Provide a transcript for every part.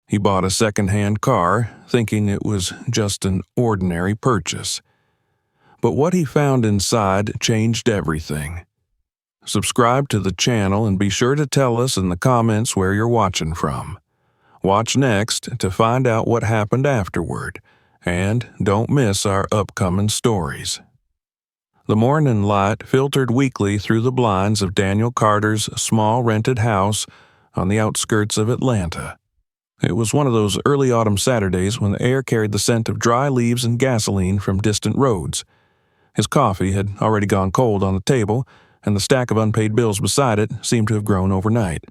He bought a secondhand car, thinking it was just an ordinary purchase. But what he found inside changed everything. Subscribe to the channel and be sure to tell us in the comments where you're watching from. Watch next to find out what happened afterward, and don't miss our upcoming stories. The morning light filtered weakly through the blinds of Daniel Carter's small rented house on the outskirts of Atlanta. It was one of those early autumn Saturdays when the air carried the scent of dry leaves and gasoline from distant roads. His coffee had already gone cold on the table, and the stack of unpaid bills beside it seemed to have grown overnight.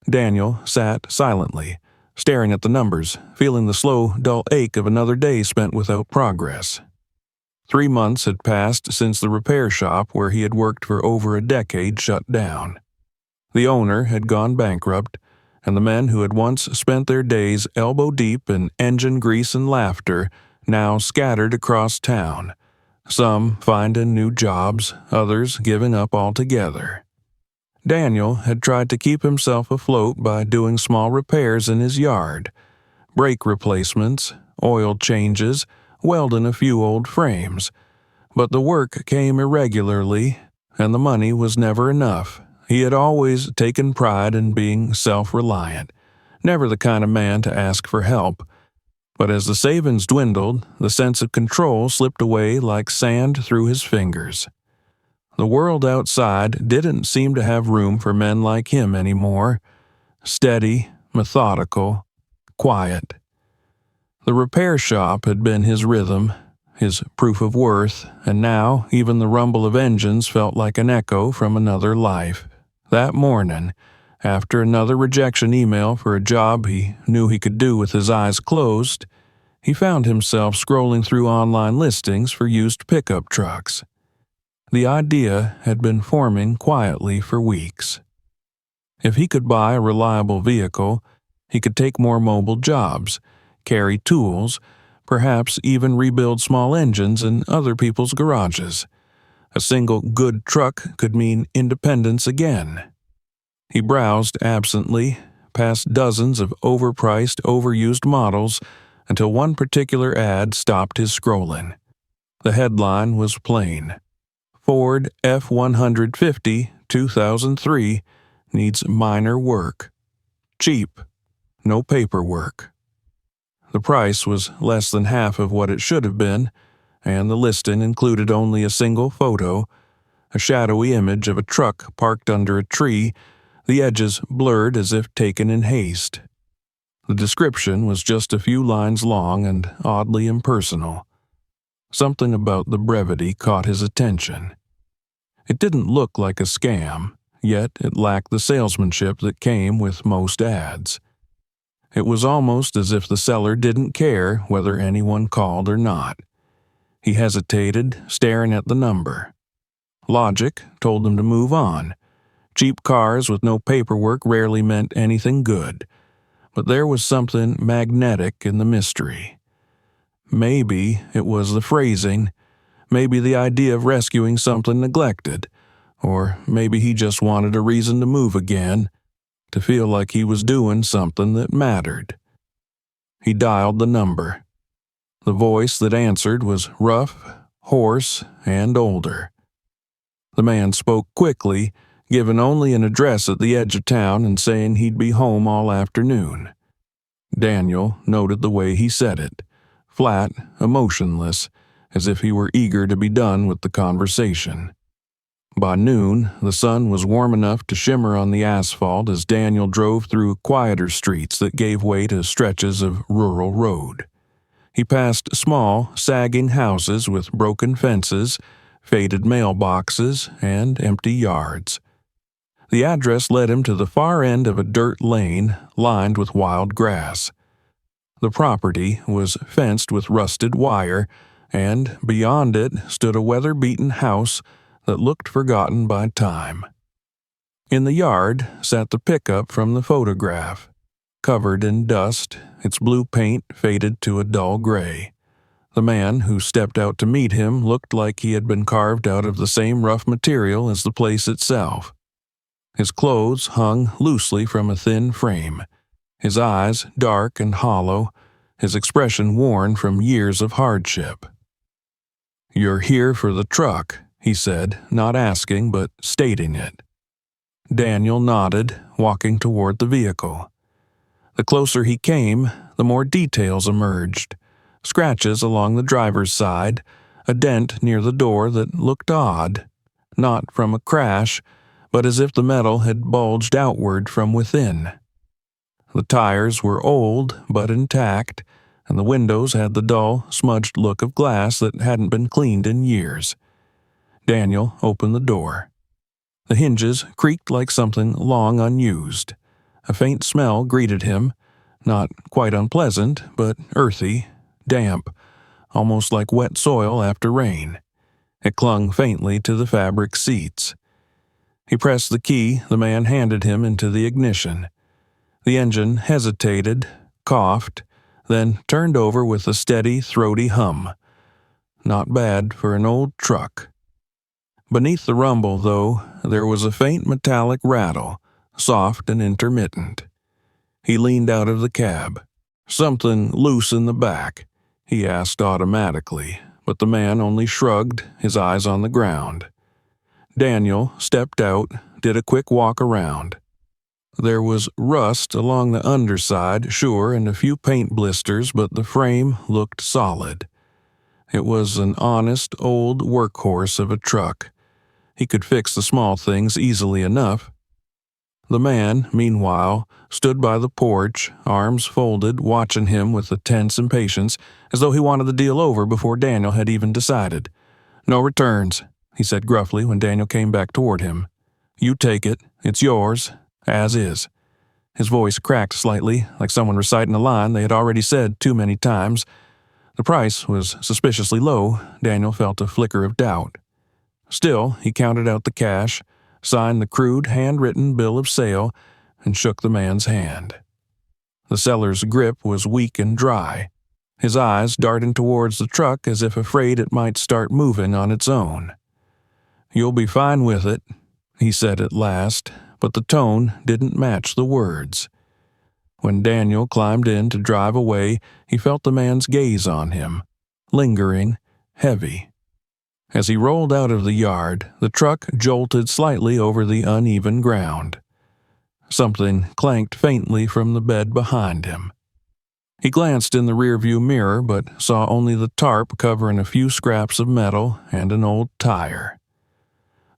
Daniel sat silently, staring at the numbers, feeling the slow, dull ache of another day spent without progress. 3 months had passed since the repair shop where he had worked for over a decade shut down. The owner had gone bankrupt, and the men who had once spent their days elbow-deep in engine grease and laughter now scattered across town, some finding new jobs, others giving up altogether. Daniel had tried to keep himself afloat by doing small repairs in his yard, brake replacements, oil changes, welding a few old frames, but the work came irregularly, and the money was never enough. He had always taken pride in being self-reliant, never the kind of man to ask for help. But as the savings dwindled, the sense of control slipped away like sand through his fingers. The world outside didn't seem to have room for men like him anymore. Steady, methodical, quiet. The repair shop had been his rhythm, his proof of worth, and now even the rumble of engines felt like an echo from another life. That morning, after another rejection email for a job he knew he could do with his eyes closed, he found himself scrolling through online listings for used pickup trucks. The idea had been forming quietly for weeks. If he could buy a reliable vehicle, he could take more mobile jobs, carry tools, perhaps even rebuild small engines in other people's garages. A single good truck could mean independence again. He browsed absently, past dozens of overpriced, overused models, until one particular ad stopped his scrolling. The headline was plain: Ford F-150 2003 needs minor work. Cheap. No paperwork. The price was less than half of what it should have been, and the listing included only a single photo, a shadowy image of a truck parked under a tree, the edges blurred as if taken in haste. The description was just a few lines long and oddly impersonal. Something about the brevity caught his attention. It didn't look like a scam, yet it lacked the salesmanship that came with most ads. It was almost as if the seller didn't care whether anyone called or not. He hesitated, staring at the number. Logic told him to move on. Cheap cars with no paperwork rarely meant anything good, but there was something magnetic in the mystery. Maybe it was the phrasing, maybe the idea of rescuing something neglected, or maybe he just wanted a reason to move again, to feel like he was doing something that mattered. He dialed the number. The voice that answered was rough, hoarse, and older. The man spoke quickly, giving only an address at the edge of town and saying he'd be home all afternoon. Daniel noted the way he said it, flat, emotionless, as if he were eager to be done with the conversation. By noon, the sun was warm enough to shimmer on the asphalt as Daniel drove through quieter streets that gave way to stretches of rural road. He passed small, sagging houses with broken fences, faded mailboxes, and empty yards. The address led him to the far end of a dirt lane lined with wild grass. The property was fenced with rusted wire, and beyond it stood a weather-beaten house that looked forgotten by time. In the yard sat the pickup from the photograph, covered in dust, its blue paint faded to a dull gray. The man who stepped out to meet him looked like he had been carved out of the same rough material as the place itself. His clothes hung loosely from a thin frame, his eyes dark and hollow, his expression worn from years of hardship. "You're here for the truck," he said, not asking but stating it. Daniel nodded, walking toward the vehicle. The closer he came, the more details emerged. Scratches along the driver's side, a dent near the door that looked odd, not from a crash, but as if the metal had bulged outward from within. The tires were old but intact, and the windows had the dull, smudged look of glass that hadn't been cleaned in years. Daniel opened the door. The hinges creaked like something long unused. A faint smell greeted him, not quite unpleasant, but earthy, damp, almost like wet soil after rain. It clung faintly to the fabric seats. He pressed the key the man handed him into the ignition. The engine hesitated, coughed, then turned over with a steady, throaty hum. Not bad for an old truck. Beneath the rumble, though, there was a faint metallic rattle, soft and intermittent. He leaned out of the cab. "Something loose in the back?" he asked automatically, but the man only shrugged, his eyes on the ground. Daniel stepped out, did a quick walk around. There was rust along the underside, sure, and a few paint blisters, but the frame looked solid. It was an honest, old workhorse of a truck. He could fix the small things easily enough. The man, meanwhile, stood by the porch, arms folded, watching him with a tense impatience, as though he wanted the deal over before Daniel had even decided. "No returns," he said gruffly when Daniel came back toward him. "You take it. It's yours, as is." His voice cracked slightly, like someone reciting a line they had already said too many times. The price was suspiciously low. Daniel felt a flicker of doubt. Still, he counted out the cash, signed the crude handwritten bill of sale, and shook the man's hand. The seller's grip was weak and dry, his eyes darting towards the truck as if afraid it might start moving on its own. "You'll be fine with it," he said at last, but the tone didn't match the words. When Daniel climbed in to drive away, he felt the man's gaze on him, lingering, heavy. As he rolled out of the yard, the truck jolted slightly over the uneven ground. Something clanked faintly from the bed behind him. He glanced in the rearview mirror, but saw only the tarp covering a few scraps of metal and an old tire.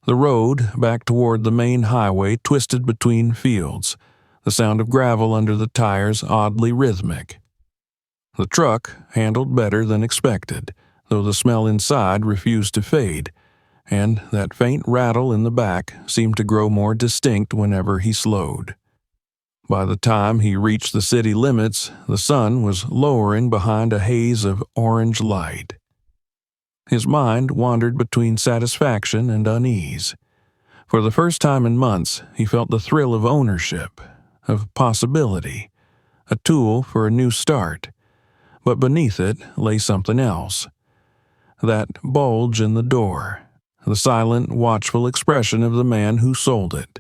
The road back toward the main highway twisted between fields, the sound of gravel under the tires oddly rhythmic. The truck handled better than expected, though the smell inside refused to fade, and that faint rattle in the back seemed to grow more distinct whenever he slowed. By the time he reached the city limits, the sun was lowering behind a haze of orange light. His mind wandered between satisfaction and unease. For the first time in months, he felt the thrill of ownership, of possibility, a tool for a new start. But beneath it lay something else. That bulge in the door, the silent, watchful expression of the man who sold it,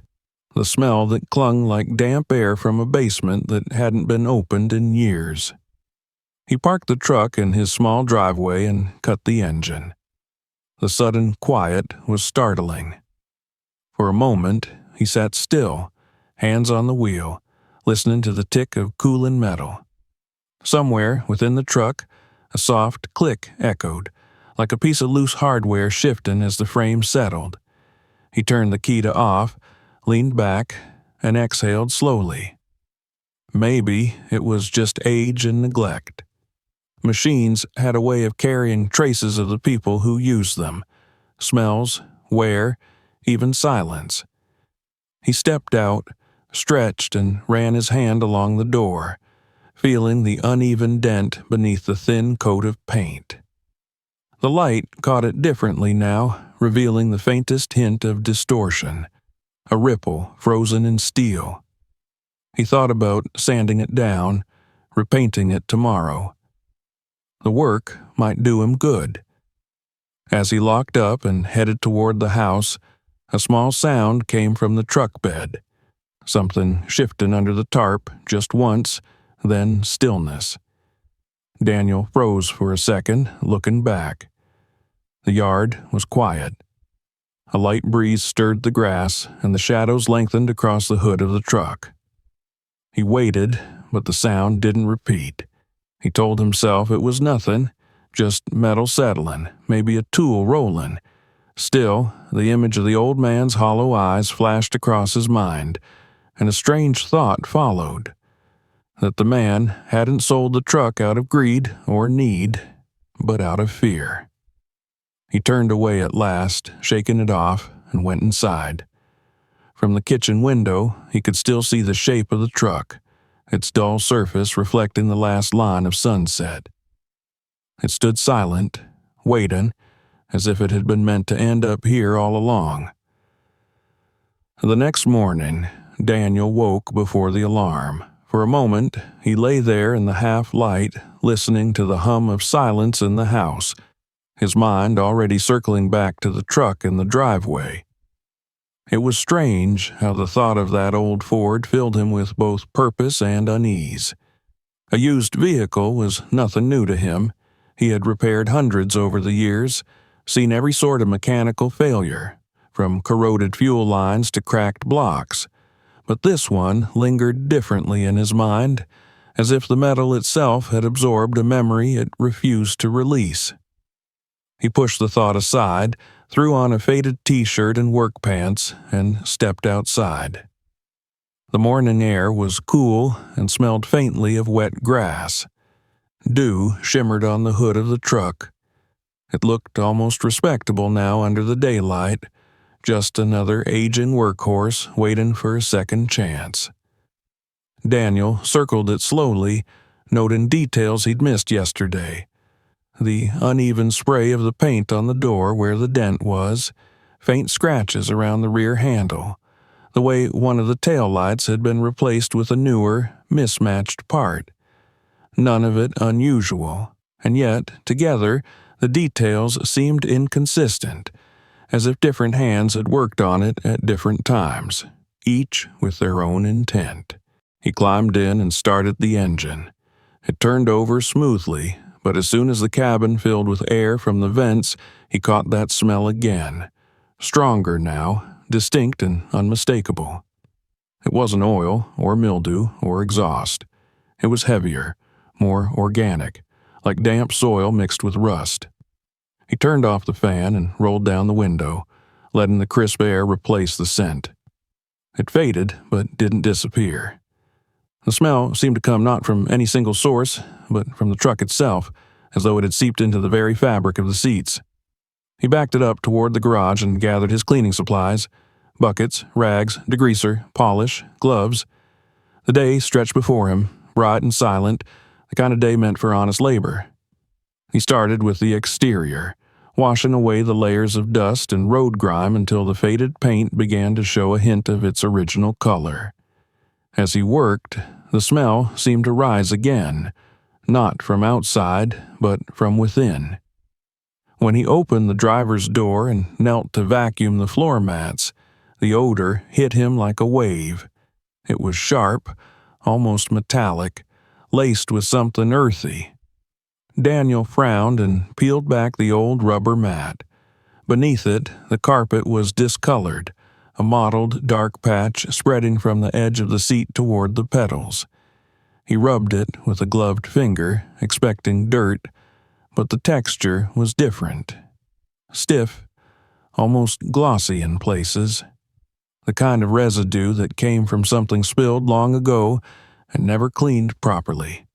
the smell that clung like damp air from a basement that hadn't been opened in years. He parked the truck in his small driveway and cut the engine. The sudden quiet was startling. For a moment, he sat still, hands on the wheel, listening to the tick of cooling metal. Somewhere within the truck, a soft click echoed, like a piece of loose hardware shifting as the frame settled. He turned the key to off, leaned back, and exhaled slowly. Maybe it was just age and neglect. Machines had a way of carrying traces of the people who used them, smells, wear, even silence. He stepped out, stretched, and ran his hand along the door, feeling the uneven dent beneath the thin coat of paint. The light caught it differently now, revealing the faintest hint of distortion, a ripple frozen in steel. He thought about sanding it down, repainting it tomorrow. The work might do him good. As he locked up and headed toward the house, a small sound came from the truck bed. something shifting under the tarp just once, then stillness. Daniel froze for a second, looking back. The yard was quiet. A light breeze stirred the grass, and the shadows lengthened across the hood of the truck. He waited, but the sound didn't repeat. He told himself it was nothing, just metal settling, maybe a tool rolling. Still, the image of the old man's hollow eyes flashed across his mind, and a strange thought followed. That the man hadn't sold the truck out of greed or need, but out of fear. He turned away at last, shaking it off, and went inside. From the kitchen window, he could still see the shape of the truck, its dull surface reflecting the last line of sunset. It stood silent, waiting, as if it had been meant to end up here all along. The next morning, Daniel woke before the alarm. For a moment, he lay there in the half-light, listening to the hum of silence in the house, his mind already circling back to the truck in the driveway. It was strange how the thought of that old Ford filled him with both purpose and unease. A used vehicle was nothing new to him. He had repaired hundreds over the years, seen every sort of mechanical failure, from corroded fuel lines to cracked blocks. But this one lingered differently in his mind, as if the metal itself had absorbed a memory it refused to release. He pushed the thought aside, threw on a faded t-shirt and work pants, and stepped outside. The morning air was cool and smelled faintly of wet grass. Dew shimmered on the hood of the truck. It looked almost respectable now under the daylight, just another aging workhorse waiting for a second chance. Daniel circled it slowly, noting details he'd missed yesterday. The uneven spray of the paint on the door where the dent was, faint scratches around the rear handle, the way one of the taillights had been replaced with a newer, mismatched part. None of it unusual, and yet, together, the details seemed inconsistent, as if different hands had worked on it at different times, each with their own intent. He climbed in and started the engine. It turned over smoothly, but as soon as the cabin filled with air from the vents, he caught that smell again. Stronger now, distinct and unmistakable. It wasn't oil, or mildew, or exhaust. It was heavier, more organic, like damp soil mixed with rust. He turned off the fan and rolled down the window, letting the crisp air replace the scent. It faded, but didn't disappear. The smell seemed to come not from any single source, but from the truck itself, as though it had seeped into the very fabric of the seats. He backed it up toward the garage and gathered his cleaning supplies: buckets, rags, degreaser, polish, gloves. The day stretched before him, bright and silent, the kind of day meant for honest labor. He started with the exterior, washing away the layers of dust and road grime until the faded paint began to show a hint of its original color. As he worked, the smell seemed to rise again, not from outside, but from within. When he opened the driver's door and knelt to vacuum the floor mats, the odor hit him like a wave. It was sharp, almost metallic, laced with something earthy. Daniel frowned and peeled back the old rubber mat. Beneath it, the carpet was discolored, a mottled dark patch spreading from the edge of the seat toward the pedals. He rubbed it with a gloved finger, expecting dirt, but the texture was different. Stiff, almost glossy in places. The kind of residue that came from something spilled long ago and never cleaned properly.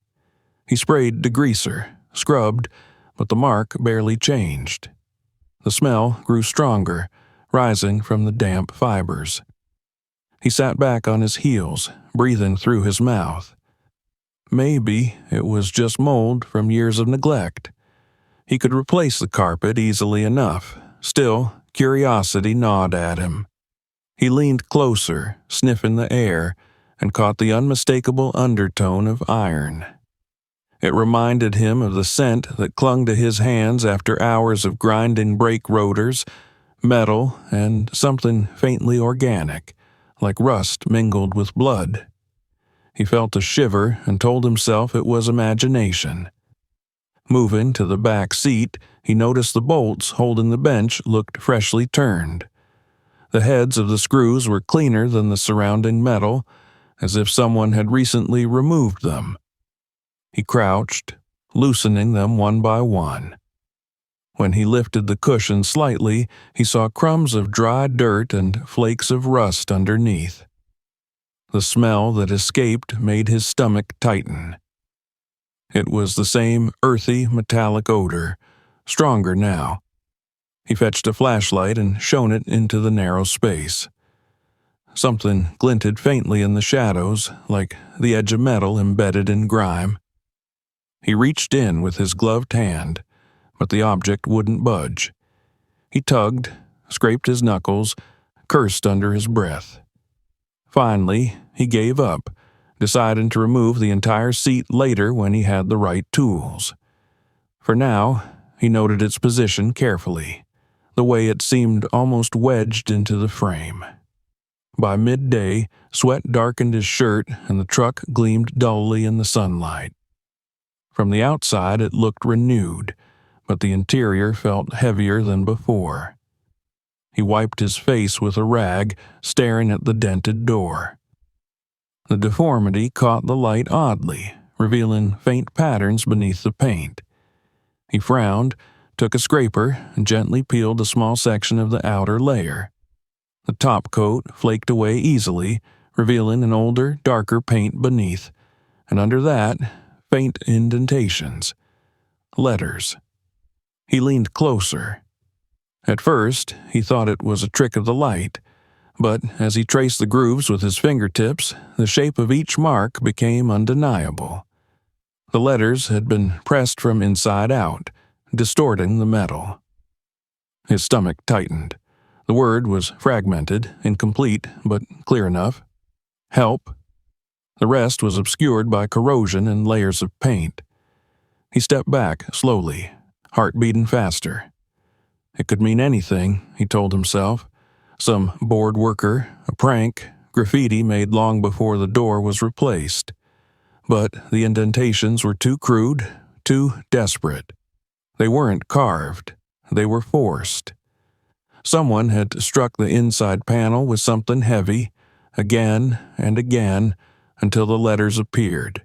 He sprayed degreaser, scrubbed, but the mark barely changed. The smell grew stronger, rising from the damp fibers. He sat back on his heels, breathing through his mouth. Maybe it was just mold from years of neglect. He could replace the carpet easily enough. Still, curiosity gnawed at him. He leaned closer, sniffing the air, and caught the unmistakable undertone of iron. It reminded him of the scent that clung to his hands after hours of grinding brake rotors, metal, and something faintly organic, like rust mingled with blood. He felt a shiver and told himself it was imagination. Moving to the back seat, he noticed the bolts holding the bench looked freshly turned. The heads of the screws were cleaner than the surrounding metal, as if someone had recently removed them. He crouched, loosening them one by one. When he lifted the cushion slightly, he saw crumbs of dry dirt and flakes of rust underneath. The smell that escaped made his stomach tighten. It was the same earthy, metallic odor, stronger now. He fetched a flashlight and shone it into the narrow space. Something glinted faintly in the shadows, like the edge of metal embedded in grime. He reached in with his gloved hand, but the object wouldn't budge. He tugged, scraped his knuckles, cursed under his breath. Finally, he gave up, deciding to remove the entire seat later when he had the right tools. For now, he noted its position carefully, the way it seemed almost wedged into the frame. By midday, sweat darkened his shirt and the truck gleamed dully in the sunlight. From the outside it looked renewed, but the interior felt heavier than before. He wiped his face with a rag, staring at the dented door. The deformity caught the light oddly, revealing faint patterns beneath the paint. He frowned, took a scraper, and gently peeled a small section of the outer layer. The top coat flaked away easily, revealing an older, darker paint beneath, and under that, faint indentations. Letters. He leaned closer. At first, he thought it was a trick of the light, but as he traced the grooves with his fingertips, the shape of each mark became undeniable. The letters had been pressed from inside out, distorting the metal. His stomach tightened. The word was fragmented, incomplete, but clear enough. Help. The rest was obscured by corrosion and layers of paint. He stepped back slowly, heart beating faster. It could mean anything, he told himself. Some bored worker, a prank, graffiti made long before the door was replaced. But the indentations were too crude, too desperate. They weren't carved. They were forced. Someone had struck the inside panel with something heavy, again and again, until the letters appeared.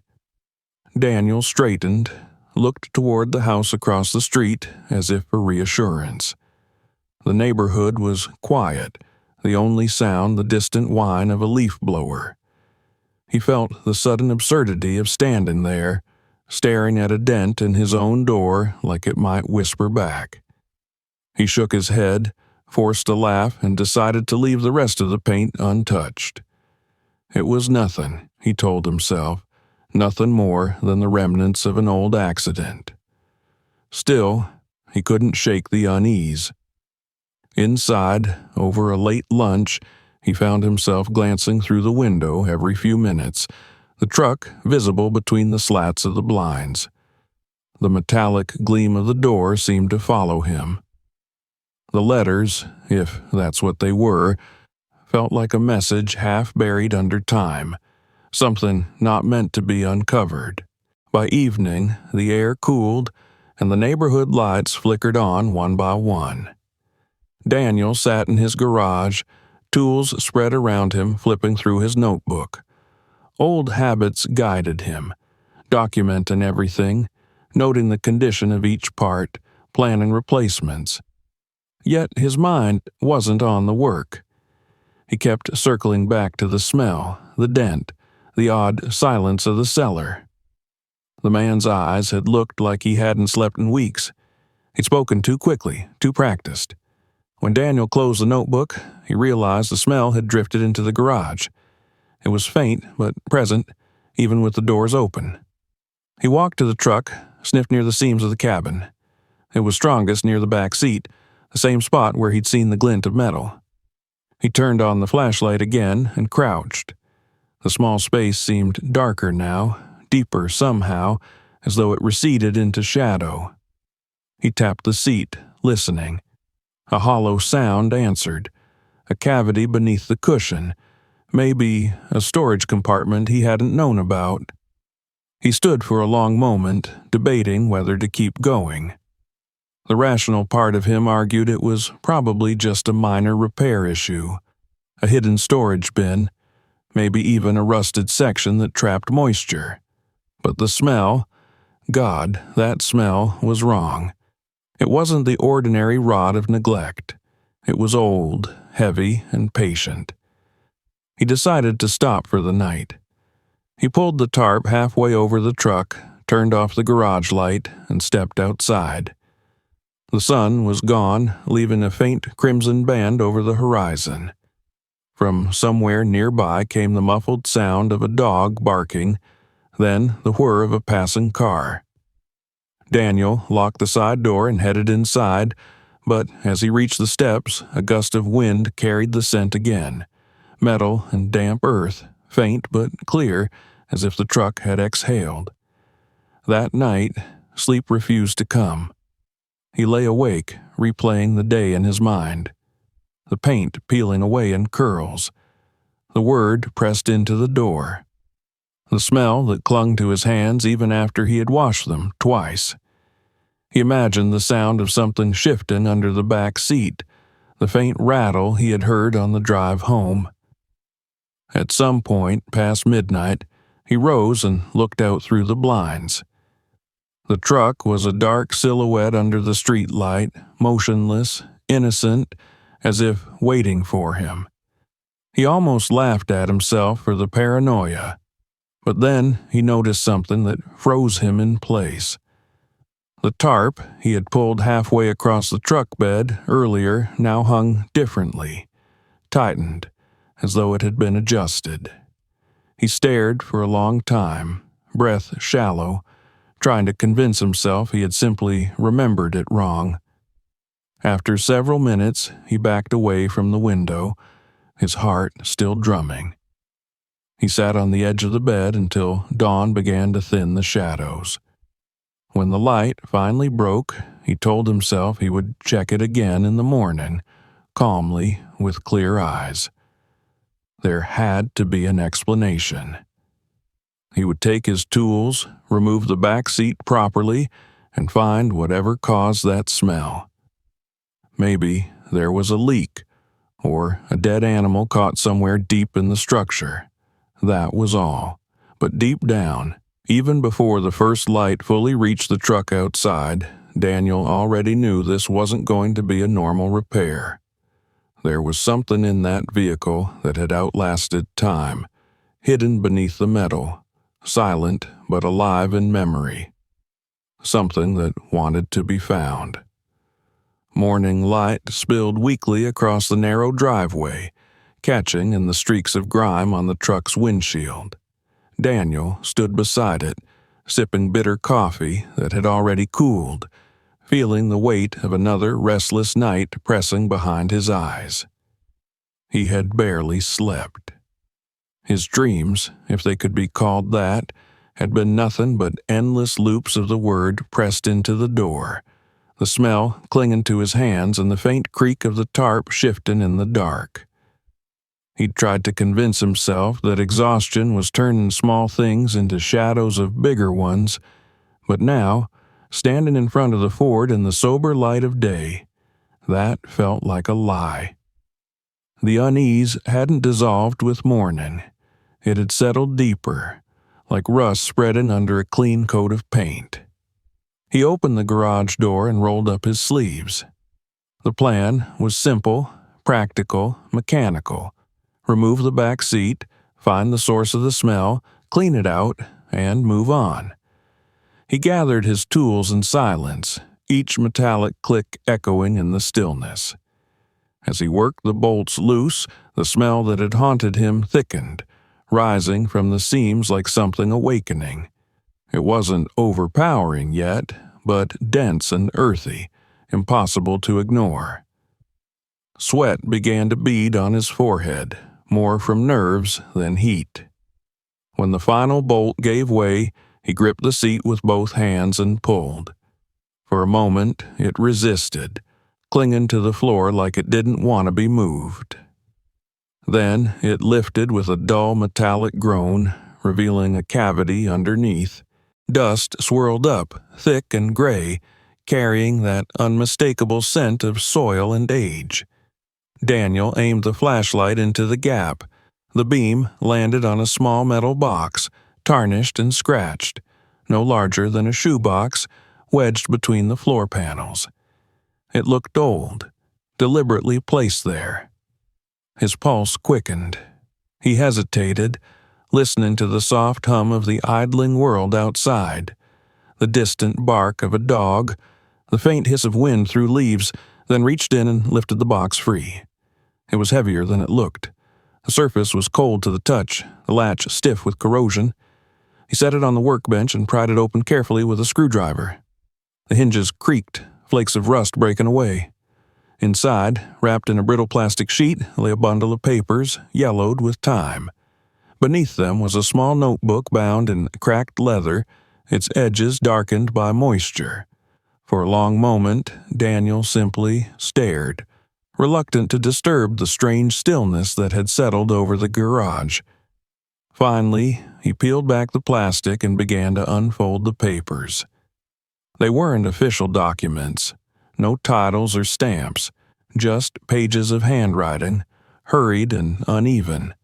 Daniel straightened, looked toward the house across the street as if for reassurance. The neighborhood was quiet, the only sound the distant whine of a leaf blower. He felt the sudden absurdity of standing there, staring at a dent in his own door like it might whisper back. He shook his head, forced a laugh, and decided to leave the rest of the paint untouched. It was nothing, he told himself, nothing more than the remnants of an old accident. Still, he couldn't shake the unease. Inside, over a late lunch, he found himself glancing through the window every few minutes, the truck visible between the slats of the blinds. The metallic gleam of the door seemed to follow him. The letters, if that's what they were, felt like a message half buried under time, something not meant to be uncovered. By evening, the air cooled, and the neighborhood lights flickered on one by one. Daniel sat in his garage, tools spread around him, flipping through his notebook. Old habits guided him, documenting everything, noting the condition of each part, planning replacements. Yet his mind wasn't on the work. He kept circling back to the smell, the dent, the odd silence of the cellar. The man's eyes had looked like he hadn't slept in weeks. He'd spoken too quickly, too practiced. When Daniel closed the notebook, he realized the smell had drifted into the garage. It was faint, but present, even with the doors open. He walked to the truck, sniffed near the seams of the cabin. It was strongest near the back seat, the same spot where he'd seen the glint of metal. He turned on the flashlight again and crouched. The small space seemed darker now, deeper somehow, as though it receded into shadow. He tapped the seat, listening. A hollow sound answered, a cavity beneath the cushion, Maybe a storage compartment he hadn't known about. He stood for a long moment, debating whether to keep going. The rational part of him argued it was probably just a minor repair issue, a hidden storage bin, maybe even a rusted section that trapped moisture. But the smell, God, that smell was wrong. It wasn't the ordinary rot of neglect. It was old, heavy, and patient. He decided to stop for the night. He pulled the tarp halfway over the truck, turned off the garage light, and stepped outside. The sun was gone, leaving a faint crimson band over the horizon. From somewhere nearby came the muffled sound of a dog barking, then the whir of a passing car. Daniel locked the side door and headed inside, but as he reached the steps, a gust of wind carried the scent again. Metal and damp earth, faint but clear, as if the truck had exhaled. That night, sleep refused to come. He lay awake, replaying the day in his mind. The paint peeling away in curls. The word pressed into the door. The smell that clung to his hands even after he had washed them twice. He imagined the sound of something shifting under the back seat, the faint rattle he had heard on the drive home. At some point past midnight, he rose and looked out through the blinds. The truck was a dark silhouette under the street light, motionless, innocent, as if waiting for him. He almost laughed at himself for the paranoia, but then he noticed something that froze him in place. The tarp he had pulled halfway across the truck bed earlier now hung differently, tightened, as though it had been adjusted. He stared for a long time, breath shallow, trying to convince himself he had simply remembered it wrong. After several minutes, he backed away from the window, his heart still drumming. He sat on the edge of the bed until dawn began to thin the shadows. When the light finally broke, he told himself he would check it again in the morning, calmly, with clear eyes. There had to be an explanation. He would take his tools, remove the back seat properly, and find whatever caused that smell. Maybe there was a leak, or a dead animal caught somewhere deep in the structure. That was all. But deep down, even before the first light fully reached the truck outside, Daniel already knew this wasn't going to be a normal repair. There was something in that vehicle that had outlasted time, hidden beneath the metal, silent but alive in memory. Something that wanted to be found. Morning light spilled weakly across the narrow driveway, catching in the streaks of grime on the truck's windshield. Daniel stood beside it, sipping bitter coffee that had already cooled, feeling the weight of another restless night pressing behind his eyes. He had barely slept. His dreams, if they could be called that, had been nothing but endless loops of the word pressed into the door, the smell clinging to his hands and the faint creak of the tarp shifting in the dark. He'd tried to convince himself that exhaustion was turning small things into shadows of bigger ones, but now, standing in front of the Ford in the sober light of day, that felt like a lie. The unease hadn't dissolved with morning. It had settled deeper, like rust spreading under a clean coat of paint. He opened the garage door and rolled up his sleeves. The plan was simple, practical, mechanical. Remove the back seat, find the source of the smell, clean it out, and move on. He gathered his tools in silence, each metallic click echoing in the stillness. As he worked the bolts loose, the smell that had haunted him thickened, rising from the seams like something awakening. It wasn't overpowering yet, but dense and earthy, impossible to ignore. Sweat began to bead on his forehead, more from nerves than heat. When the final bolt gave way, he gripped the seat with both hands and pulled. For a moment, it resisted, clinging to the floor like it didn't want to be moved. Then it lifted with a dull metallic groan, revealing a cavity underneath. Dust swirled up, thick and gray, carrying that unmistakable scent of soil and age. Daniel aimed the flashlight into the gap. The beam landed on a small metal box, tarnished and scratched, no larger than a shoebox, wedged between the floor panels. It looked old, deliberately placed there. His pulse quickened. He hesitated, listening to the soft hum of the idling world outside, the distant bark of a dog, the faint hiss of wind through leaves, then reached in and lifted the box free. It was heavier than it looked. The surface was cold to the touch, the latch stiff with corrosion. He set it on the workbench and pried it open carefully with a screwdriver. The hinges creaked, flakes of rust breaking away. Inside, wrapped in a brittle plastic sheet, lay a bundle of papers, yellowed with time. Beneath them was a small notebook bound in cracked leather, its edges darkened by moisture. For a long moment, Daniel simply stared, reluctant to disturb the strange stillness that had settled over the garage. Finally, he peeled back the plastic and began to unfold the papers. They weren't official documents, no titles or stamps, just pages of handwriting, hurried and uneven.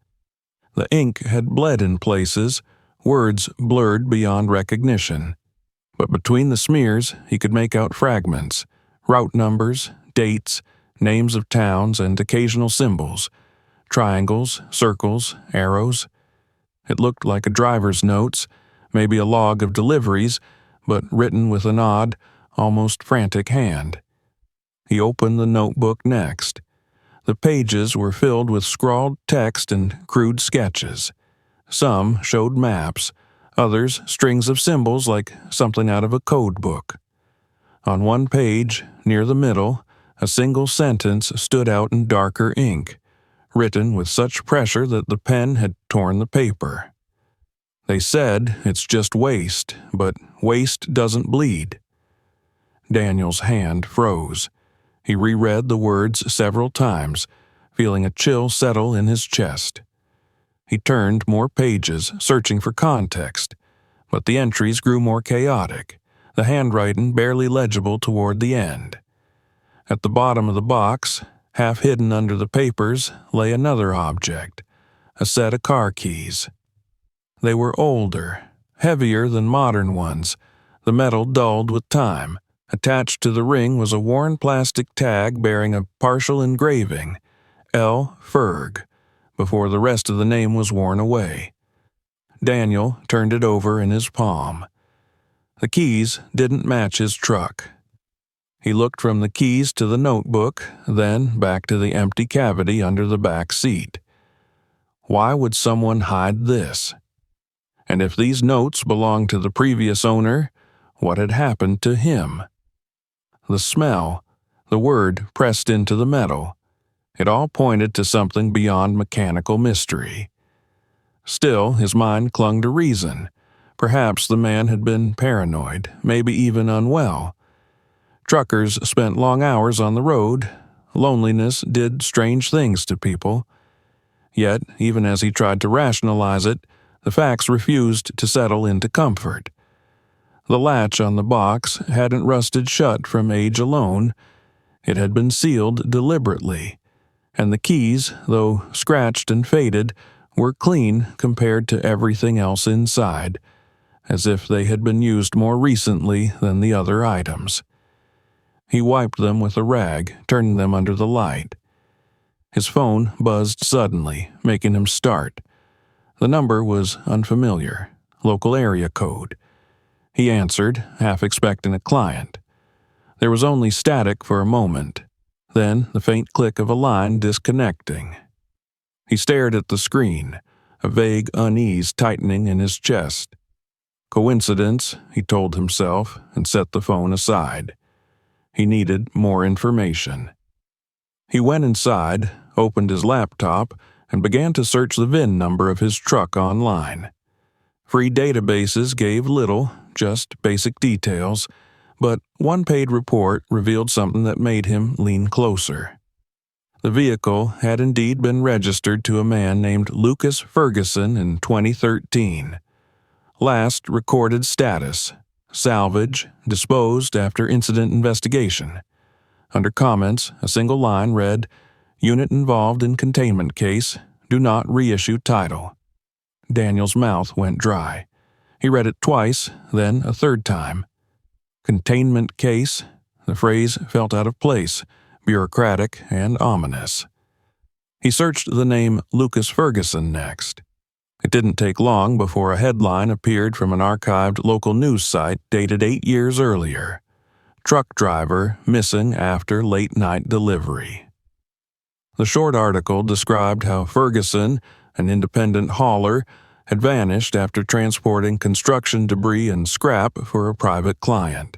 The ink had bled in places, words blurred beyond recognition. But between the smears, he could make out fragments, route numbers, dates, names of towns, and occasional symbols, triangles, circles, arrows. It looked like a driver's notes, maybe a log of deliveries, but written with an odd, almost frantic hand. He opened the notebook next. The pages were filled with scrawled text and crude sketches. Some showed maps, others strings of symbols like something out of a code book. On one page, near the middle, a single sentence stood out in darker ink, written with such pressure that the pen had torn the paper. They said it's just waste, but waste doesn't bleed. Daniel's hand froze. He reread the words several times, feeling a chill settle in his chest. He turned more pages, searching for context, but the entries grew more chaotic, the handwriting barely legible toward the end. At the bottom of the box, half hidden under the papers, lay another object, a set of car keys. They were older, heavier than modern ones, the metal dulled with time. Attached to the ring was a worn plastic tag bearing a partial engraving, L. Ferg, before the rest of the name was worn away. Daniel turned it over in his palm. The keys didn't match his truck. He looked from the keys to the notebook, then back to the empty cavity under the back seat. Why would someone hide this? And if these notes belonged to the previous owner, what had happened to him? The smell, the word pressed into the metal. It all pointed to something beyond mechanical mystery. Still, his mind clung to reason. Perhaps the man had been paranoid, maybe even unwell. Truckers spent long hours on the road. Loneliness did strange things to people. Yet, even as he tried to rationalize it, the facts refused to settle into comfort. The latch on the box hadn't rusted shut from age alone. It had been sealed deliberately, and the keys, though scratched and faded, were clean compared to everything else inside, as if they had been used more recently than the other items. He wiped them with a rag, turning them under the light. His phone buzzed suddenly, making him start. The number was unfamiliar, local area code. He answered, half expecting a client. There was only static for a moment, then the faint click of a line disconnecting. He stared at the screen, a vague unease tightening in his chest. Coincidence, he told himself, and set the phone aside. He needed more information. He went inside, opened his laptop, and began to search the VIN number of his truck online. Free databases gave little, just basic details, but one paid report revealed something that made him lean closer. The vehicle had indeed been registered to a man named Lucas Ferguson in 2013. Last recorded status: salvage, disposed after incident investigation. Under comments, a single line read, "Unit involved in containment case. Do not reissue title." Daniel's mouth went dry. He read it twice, then a third time. Containment case. The phrase felt out of place, bureaucratic and ominous. He searched the name Lucas Ferguson next. It didn't take long before a headline appeared from an archived local news site dated 8 years earlier. Truck driver missing after late-night delivery. The short article described how Ferguson, an independent hauler, had vanished after transporting construction debris and scrap for a private client.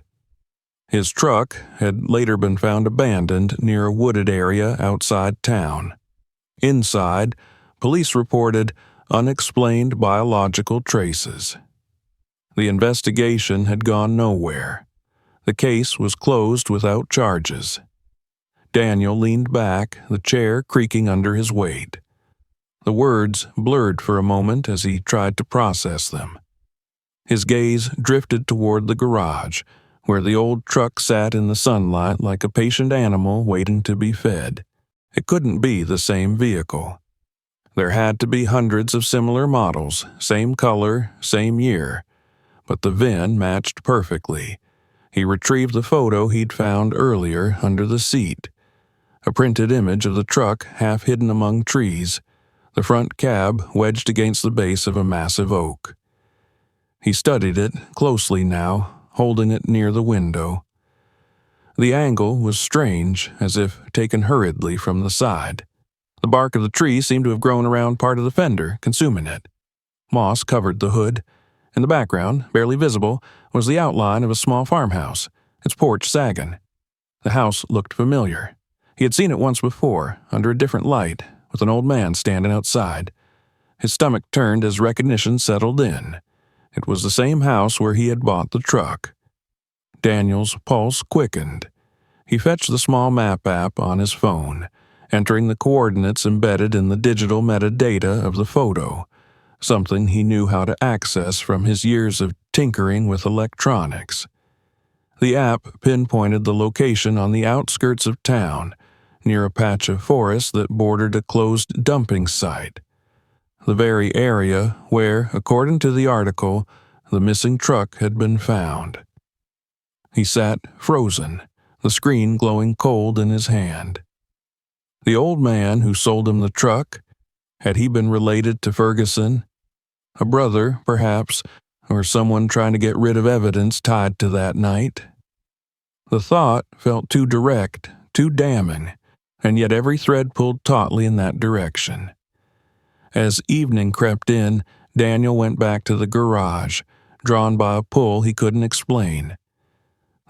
His truck had later been found abandoned near a wooded area outside town. Inside, police reported unexplained biological traces. The investigation had gone nowhere. The case was closed without charges. Daniel leaned back, the chair creaking under his weight. The words blurred for a moment as he tried to process them. His gaze drifted toward the garage, where the old truck sat in the sunlight like a patient animal waiting to be fed. It couldn't be the same vehicle. There had to be hundreds of similar models, same color, same year, but the VIN matched perfectly. He retrieved the photo he'd found earlier under the seat. A printed image of the truck half hidden among trees, the front cab wedged against the base of a massive oak. He studied it closely now, holding it near the window. The angle was strange, as if taken hurriedly from the side. The bark of the tree seemed to have grown around part of the fender, consuming it. Moss covered the hood. In the background, barely visible, was the outline of a small farmhouse, its porch sagging. The house looked familiar. He had seen it once before, under a different light, with an old man standing outside. His stomach turned as recognition settled in. It was the same house where he had bought the truck. Daniel's pulse quickened. He fetched the small map app on his phone, entering the coordinates embedded in the digital metadata of the photo, something he knew how to access from his years of tinkering with electronics. The app pinpointed the location on the outskirts of town, near a patch of forest that bordered a closed dumping site. The very area where, according to the article, the missing truck had been found. He sat frozen, the screen glowing cold in his hand. The old man who sold him the truck, had he been related to Ferguson? A brother, perhaps, or someone trying to get rid of evidence tied to that night? The thought felt too direct, too damning, and yet every thread pulled tautly in that direction. As evening crept in, Daniel went back to the garage, drawn by a pull he couldn't explain.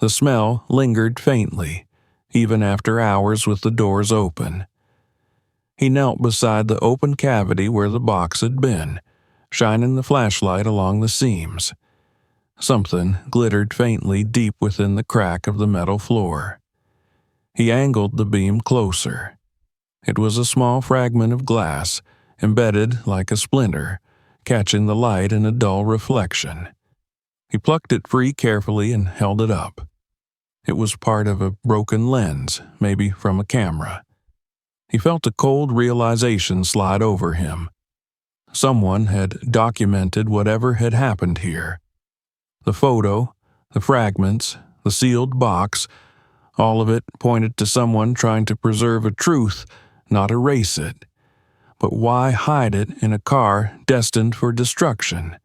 The smell lingered faintly, even after hours with the doors open. He knelt beside the open cavity where the box had been, shining the flashlight along the seams. Something glittered faintly deep within the crack of the metal floor. He angled the beam closer. It was a small fragment of glass, embedded like a splinter, catching the light in a dull reflection. He plucked it free carefully and held it up. It was part of a broken lens, maybe from a camera. He felt a cold realization slide over him. Someone had documented whatever had happened here. The photo, the fragments, the sealed box, all of it pointed to someone trying to preserve a truth, not erase it. But why hide it in a car destined for destruction?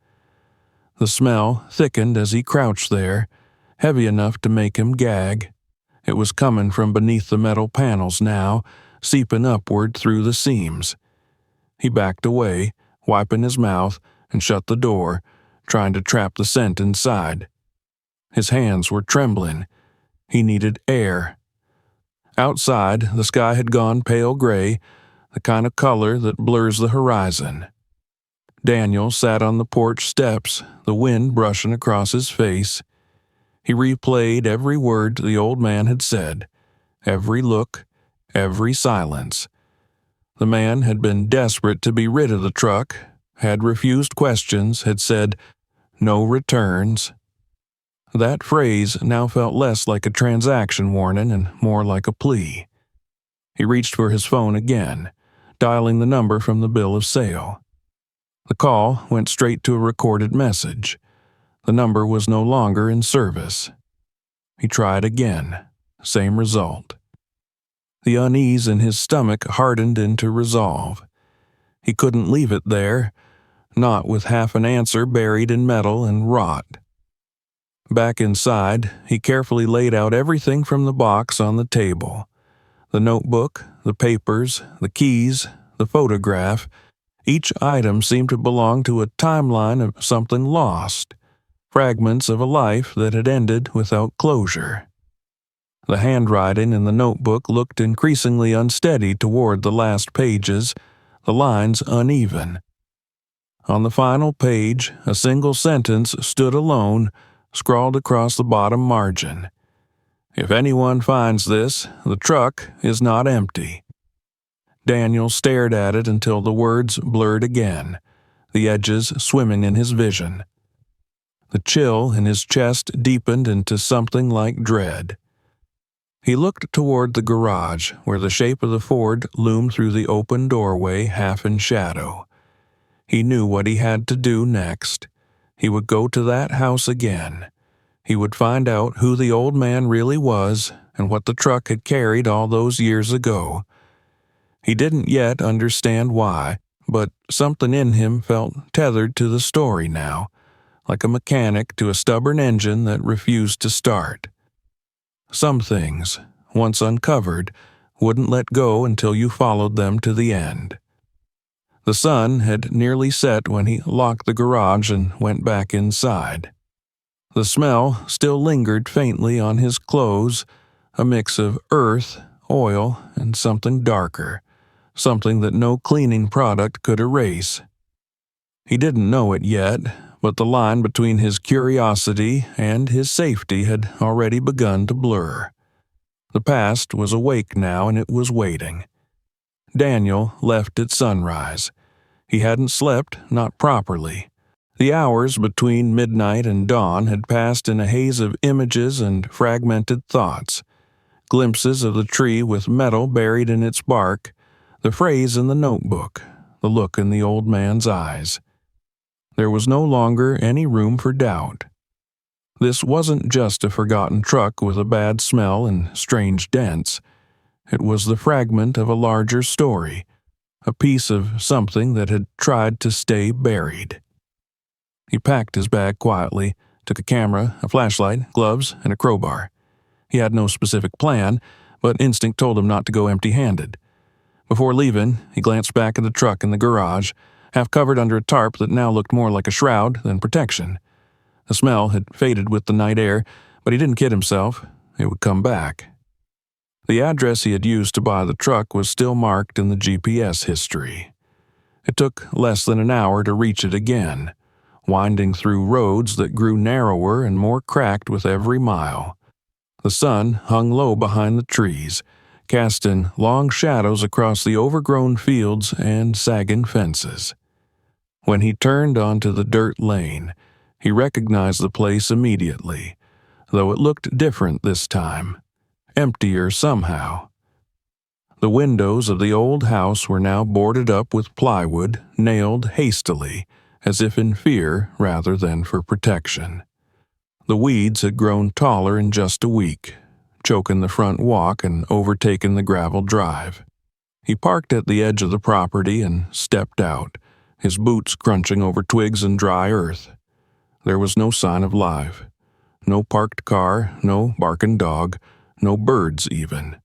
The smell thickened as he crouched there, heavy enough to make him gag. It was coming from beneath the metal panels now, seeping upward through the seams. He backed away, wiping his mouth, and shut the door, trying to trap the scent inside. His hands were trembling. He needed air. Outside, the sky had gone pale gray, the kind of color that blurs the horizon. Daniel sat on the porch steps, the wind brushing across his face. He replayed every word the old man had said, every look, every silence. The man had been desperate to be rid of the truck, had refused questions, had said, "No returns." That phrase now felt less like a transaction warning and more like a plea. He reached for his phone again, dialing the number from the bill of sale. The call went straight to a recorded message. The number was no longer in service. He tried again. Same result. The unease in his stomach hardened into resolve. He couldn't leave it there, not with half an answer buried in metal and rot. Back inside, he carefully laid out everything from the box on the table. The notebook, the papers, the keys, the photograph. Each item seemed to belong to a timeline of something lost, fragments of a life that had ended without closure. The handwriting in the notebook looked increasingly unsteady toward the last pages, the lines uneven. On the final page, a single sentence stood alone, scrawled across the bottom margin. "If anyone finds this, the truck is not empty." Daniel stared at it until the words blurred again, the edges swimming in his vision. The chill in his chest deepened into something like dread. He looked toward the garage, where the shape of the Ford loomed through the open doorway half in shadow. He knew what he had to do next. He would go to that house again. He would find out who the old man really was and what the truck had carried all those years ago. He didn't yet understand why, but something in him felt tethered to the story now, like a mechanic to a stubborn engine that refused to start. Some things, once uncovered, wouldn't let go until you followed them to the end. The sun had nearly set when he locked the garage and went back inside. The smell still lingered faintly on his clothes, a mix of earth, oil, and something darker, something that no cleaning product could erase. He didn't know it yet, but the line between his curiosity and his safety had already begun to blur. The past was awake now, and it was waiting. Daniel left at sunrise. He hadn't slept, not properly. The hours between midnight and dawn had passed in a haze of images and fragmented thoughts. Glimpses of the tree with metal buried in its bark, the phrase in the notebook, the look in the old man's eyes. There was no longer any room for doubt. This wasn't just a forgotten truck with a bad smell and strange dents. It was the fragment of a larger story, a piece of something that had tried to stay buried. He packed his bag quietly, took a camera, a flashlight, gloves, and a crowbar. He had no specific plan, but instinct told him not to go empty-handed. Before leaving, he glanced back at the truck in the garage, half covered under a tarp that now looked more like a shroud than protection. The smell had faded with the night air, but he didn't kid himself. It would come back. The address he had used to buy the truck was still marked in the GPS history. It took less than an hour to reach it again, winding through roads that grew narrower and more cracked with every mile. The sun hung low behind the trees, casting long shadows across the overgrown fields and sagging fences. When he turned onto the dirt lane, he recognized the place immediately, though it looked different this time, emptier somehow. The windows of the old house were now boarded up with plywood, nailed hastily, as if in fear rather than for protection. The weeds had grown taller in just a week, choking the front walk and overtaking the gravel drive. He parked at the edge of the property and stepped out, his boots crunching over twigs and dry earth. There was no sign of life. No parked car, no barking dog, no birds even.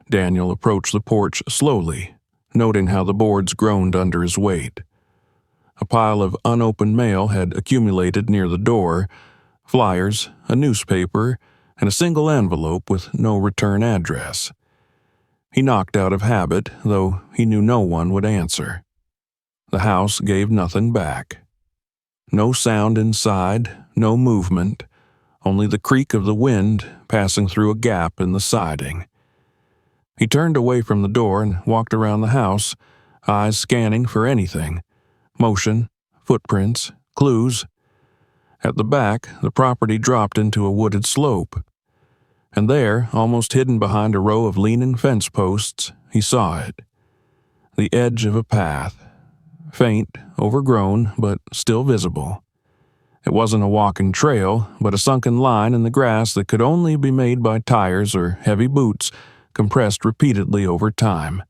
Daniel approached the porch slowly, noting how the boards groaned under his weight. A pile of unopened mail had accumulated near the door, flyers, a newspaper, and a single envelope with no return address. He knocked out of habit, though he knew no one would answer. The house gave nothing back. No sound inside, no movement, only the creak of the wind passing through a gap in the siding. He turned away from the door and walked around the house, eyes scanning for anything. Motion, footprints, clues. At the back, the property dropped into a wooded slope. And there, almost hidden behind a row of leaning fence posts, he saw it. The edge of a path. Faint, overgrown, but still visible. It wasn't a walking trail, but a sunken line in the grass that could only be made by tires or heavy boots compressed repeatedly over time.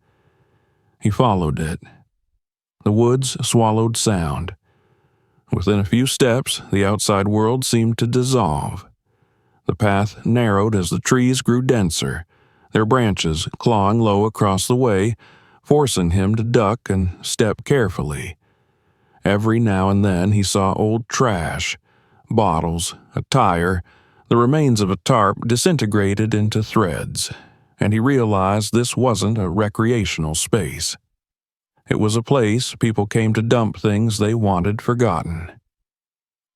He followed it. The woods swallowed sound. Within a few steps, the outside world seemed to dissolve. The path narrowed as the trees grew denser, their branches clawing low across the way, forcing him to duck and step carefully. Every now and then he saw old trash, bottles, a tire, the remains of a tarp disintegrated into threads, and he realized this wasn't a recreational space. It was a place people came to dump things they wanted forgotten.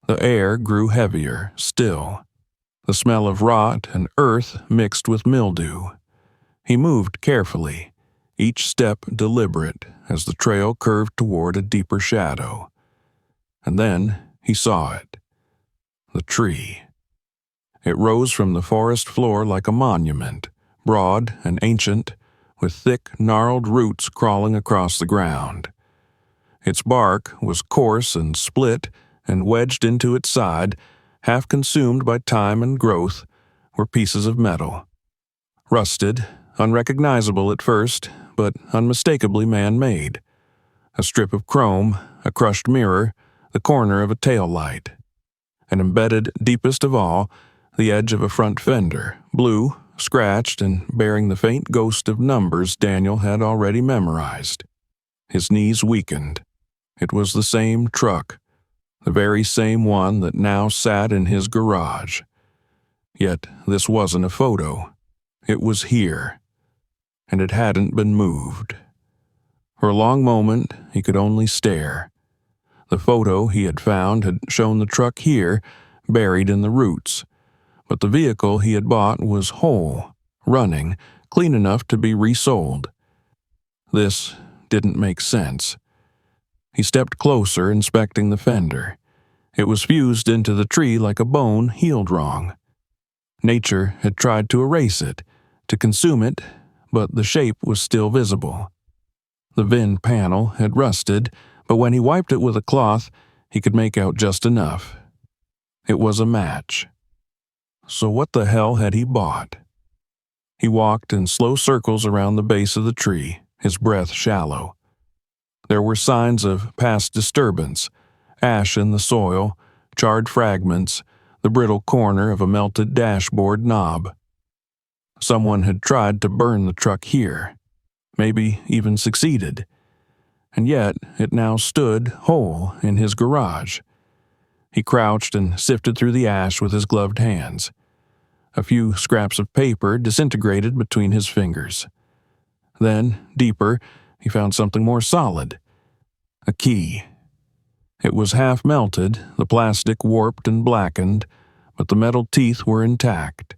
The air grew heavier, still. The smell of rot and earth mixed with mildew. He moved carefully, each step deliberate as the trail curved toward a deeper shadow. And then he saw it. The tree. It rose from the forest floor like a monument, broad and ancient, with thick, gnarled roots crawling across the ground. Its bark was coarse and split, and wedged into its side, half consumed by time and growth, were pieces of metal. Rusted, unrecognizable at first, but unmistakably man-made. A strip of chrome, a crushed mirror, the corner of a tail light. And embedded deepest of all, the edge of a front fender, blue, scratched and bearing the faint ghost of numbers Daniel had already memorized. His knees weakened. It was the same truck, the very same one that now sat in his garage. Yet this wasn't a photo. It was here, and it hadn't been moved. For a long moment, he could only stare. The photo he had found had shown the truck here, buried in the roots, but the vehicle he had bought was whole, running, clean enough to be resold. This didn't make sense. He stepped closer, inspecting the fender. It was fused into the tree like a bone healed wrong. Nature had tried to erase it, to consume it, but the shape was still visible. The VIN panel had rusted, but when he wiped it with a cloth, he could make out just enough. It was a match. So what the hell had he bought? He walked in slow circles around the base of the tree, his breath shallow. There were signs of past disturbance, ash in the soil, charred fragments, the brittle corner of a melted dashboard knob. Someone had tried to burn the truck here, maybe even succeeded, and yet it now stood whole in his garage. He crouched and sifted through the ash with his gloved hands. A few scraps of paper disintegrated between his fingers. Then, deeper, he found something more solid. A key. It was half melted, the plastic warped and blackened, but the metal teeth were intact.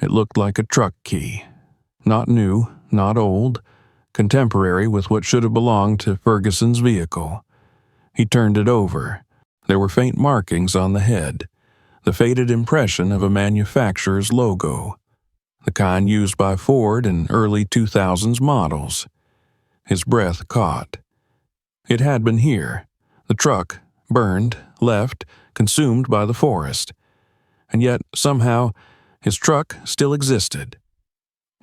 It looked like a truck key. Not new, not old, contemporary with what should have belonged to Ferguson's vehicle. He turned it over. There were faint markings on the head, the faded impression of a manufacturer's logo, the kind used by Ford in early 2000s models. His breath caught. It had been here, the truck, burned, left, consumed by the forest. And yet, somehow, his truck still existed.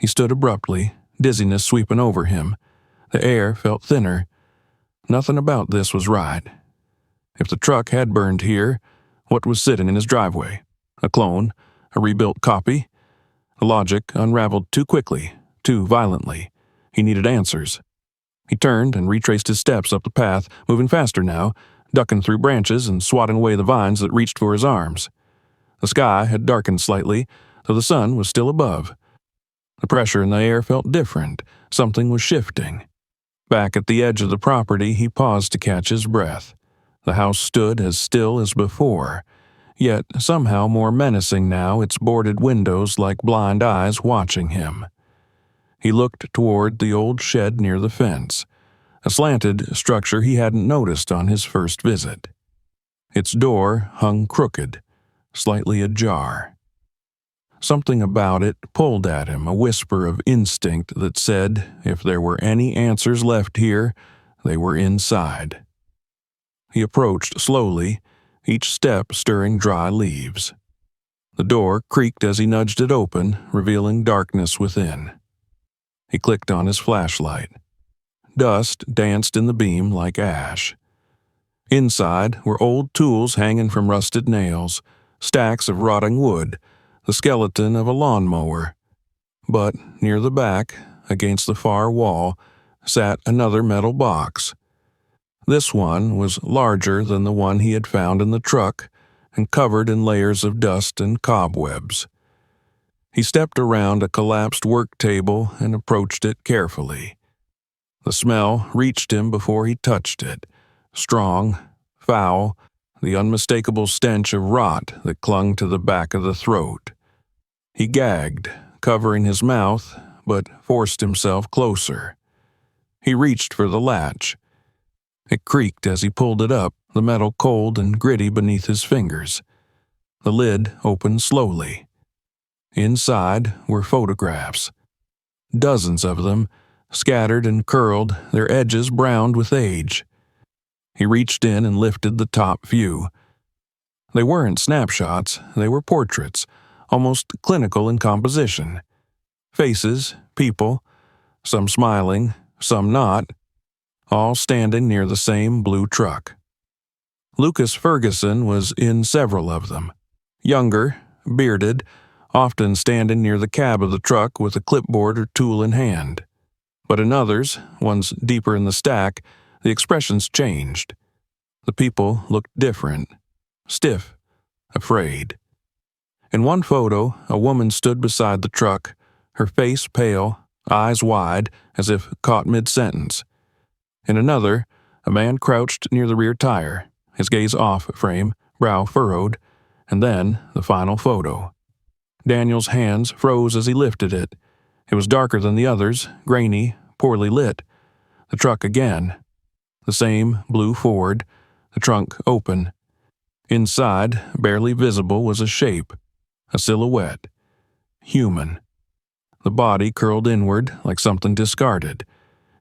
He stood abruptly, dizziness sweeping over him. The air felt thinner. Nothing about this was right. If the truck had burned here, what was sitting in his driveway? A clone? A rebuilt copy? The logic unraveled too quickly, too violently. He needed answers. He turned and retraced his steps up the path, moving faster now, ducking through branches and swatting away the vines that reached for his arms. The sky had darkened slightly, though the sun was still above. The pressure in the air felt different. Something was shifting. Back at the edge of the property, he paused to catch his breath. The house stood as still as before, yet somehow more menacing now, its boarded windows like blind eyes watching him. He looked toward the old shed near the fence, a slanted structure he hadn't noticed on his first visit. Its door hung crooked, slightly ajar. Something about it pulled at him, a whisper of instinct that said if there were any answers left here, they were inside. He approached slowly, each step stirring dry leaves. The door creaked as he nudged it open, revealing darkness within. He clicked on his flashlight. Dust danced in the beam like ash. Inside were old tools hanging from rusted nails, stacks of rotting wood, the skeleton of a lawnmower. But near the back, against the far wall, sat another metal box. This one was larger than the one he had found in the truck and covered in layers of dust and cobwebs. He stepped around a collapsed work table and approached it carefully. The smell reached him before he touched it, strong, foul, the unmistakable stench of rot that clung to the back of the throat. He gagged, covering his mouth, but forced himself closer. He reached for the latch. It creaked as he pulled it up, the metal cold and gritty beneath his fingers. The lid opened slowly. Inside were photographs. Dozens of them, scattered and curled, their edges browned with age. He reached in and lifted the top few. They weren't snapshots, they were portraits, almost clinical in composition. Faces, people, some smiling, some not, all standing near the same blue truck. Lucas Ferguson was in several of them. Younger, bearded, often standing near the cab of the truck with a clipboard or tool in hand. But in others, ones deeper in the stack, the expressions changed. The people looked different, stiff, afraid. In one photo, a woman stood beside the truck, her face pale, eyes wide, as if caught mid-sentence. In another, a man crouched near the rear tire, his gaze off frame, brow furrowed, and then the final photo. Daniel's hands froze as he lifted it. It was darker than the others, grainy, poorly lit. The truck again. The same blue Ford, the trunk open. Inside, barely visible, was a shape, a silhouette. Human. The body curled inward like something discarded.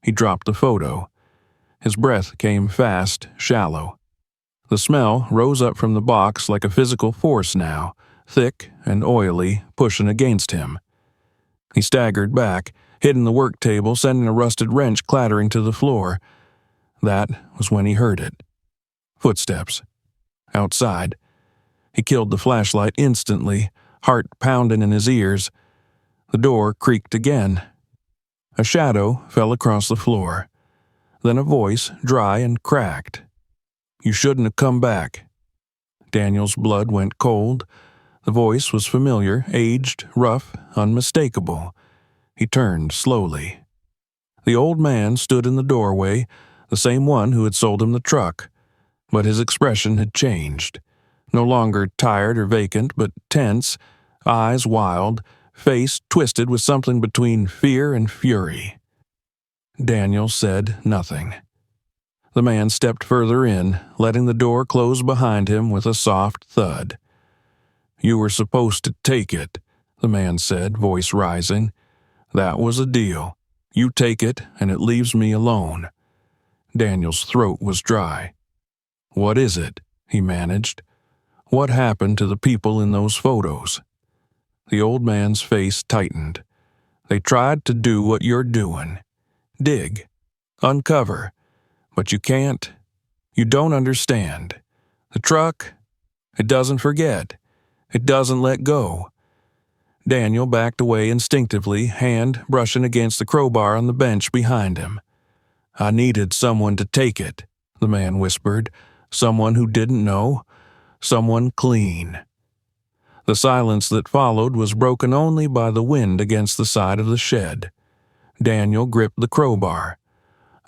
He dropped the photo. His breath came fast, shallow. The smell rose up from the box like a physical force now, thick and oily, pushing against him. He staggered back, hitting the work table, sending a rusted wrench clattering to the floor. That was when he heard it. Footsteps. Outside. He killed the flashlight instantly, heart pounding in his ears. The door creaked again. A shadow fell across the floor. Then a voice, dry and cracked. "You shouldn't have come back." Daniel's blood went cold. The voice was familiar, aged, rough, unmistakable. He turned slowly. The old man stood in the doorway, the same one who had sold him the truck. But his expression had changed. No longer tired or vacant, but tense, eyes wild, face twisted with something between fear and fury. Daniel said nothing. The man stepped further in, letting the door close behind him with a soft thud. "You were supposed to take it," the man said, voice rising. "That was a deal. You take it, and it leaves me alone." Daniel's throat was dry. "What is it?" he managed. "What happened to the people in those photos?" The old man's face tightened. "They tried to do what you're doing. Dig. Uncover. But you can't. You don't understand. The truck, it doesn't forget. It doesn't let go." Daniel backed away instinctively, hand brushing against the crowbar on the bench behind him. "I needed someone to take it," the man whispered. "Someone who didn't know. Someone clean." The silence that followed was broken only by the wind against the side of the shed. Daniel gripped the crowbar.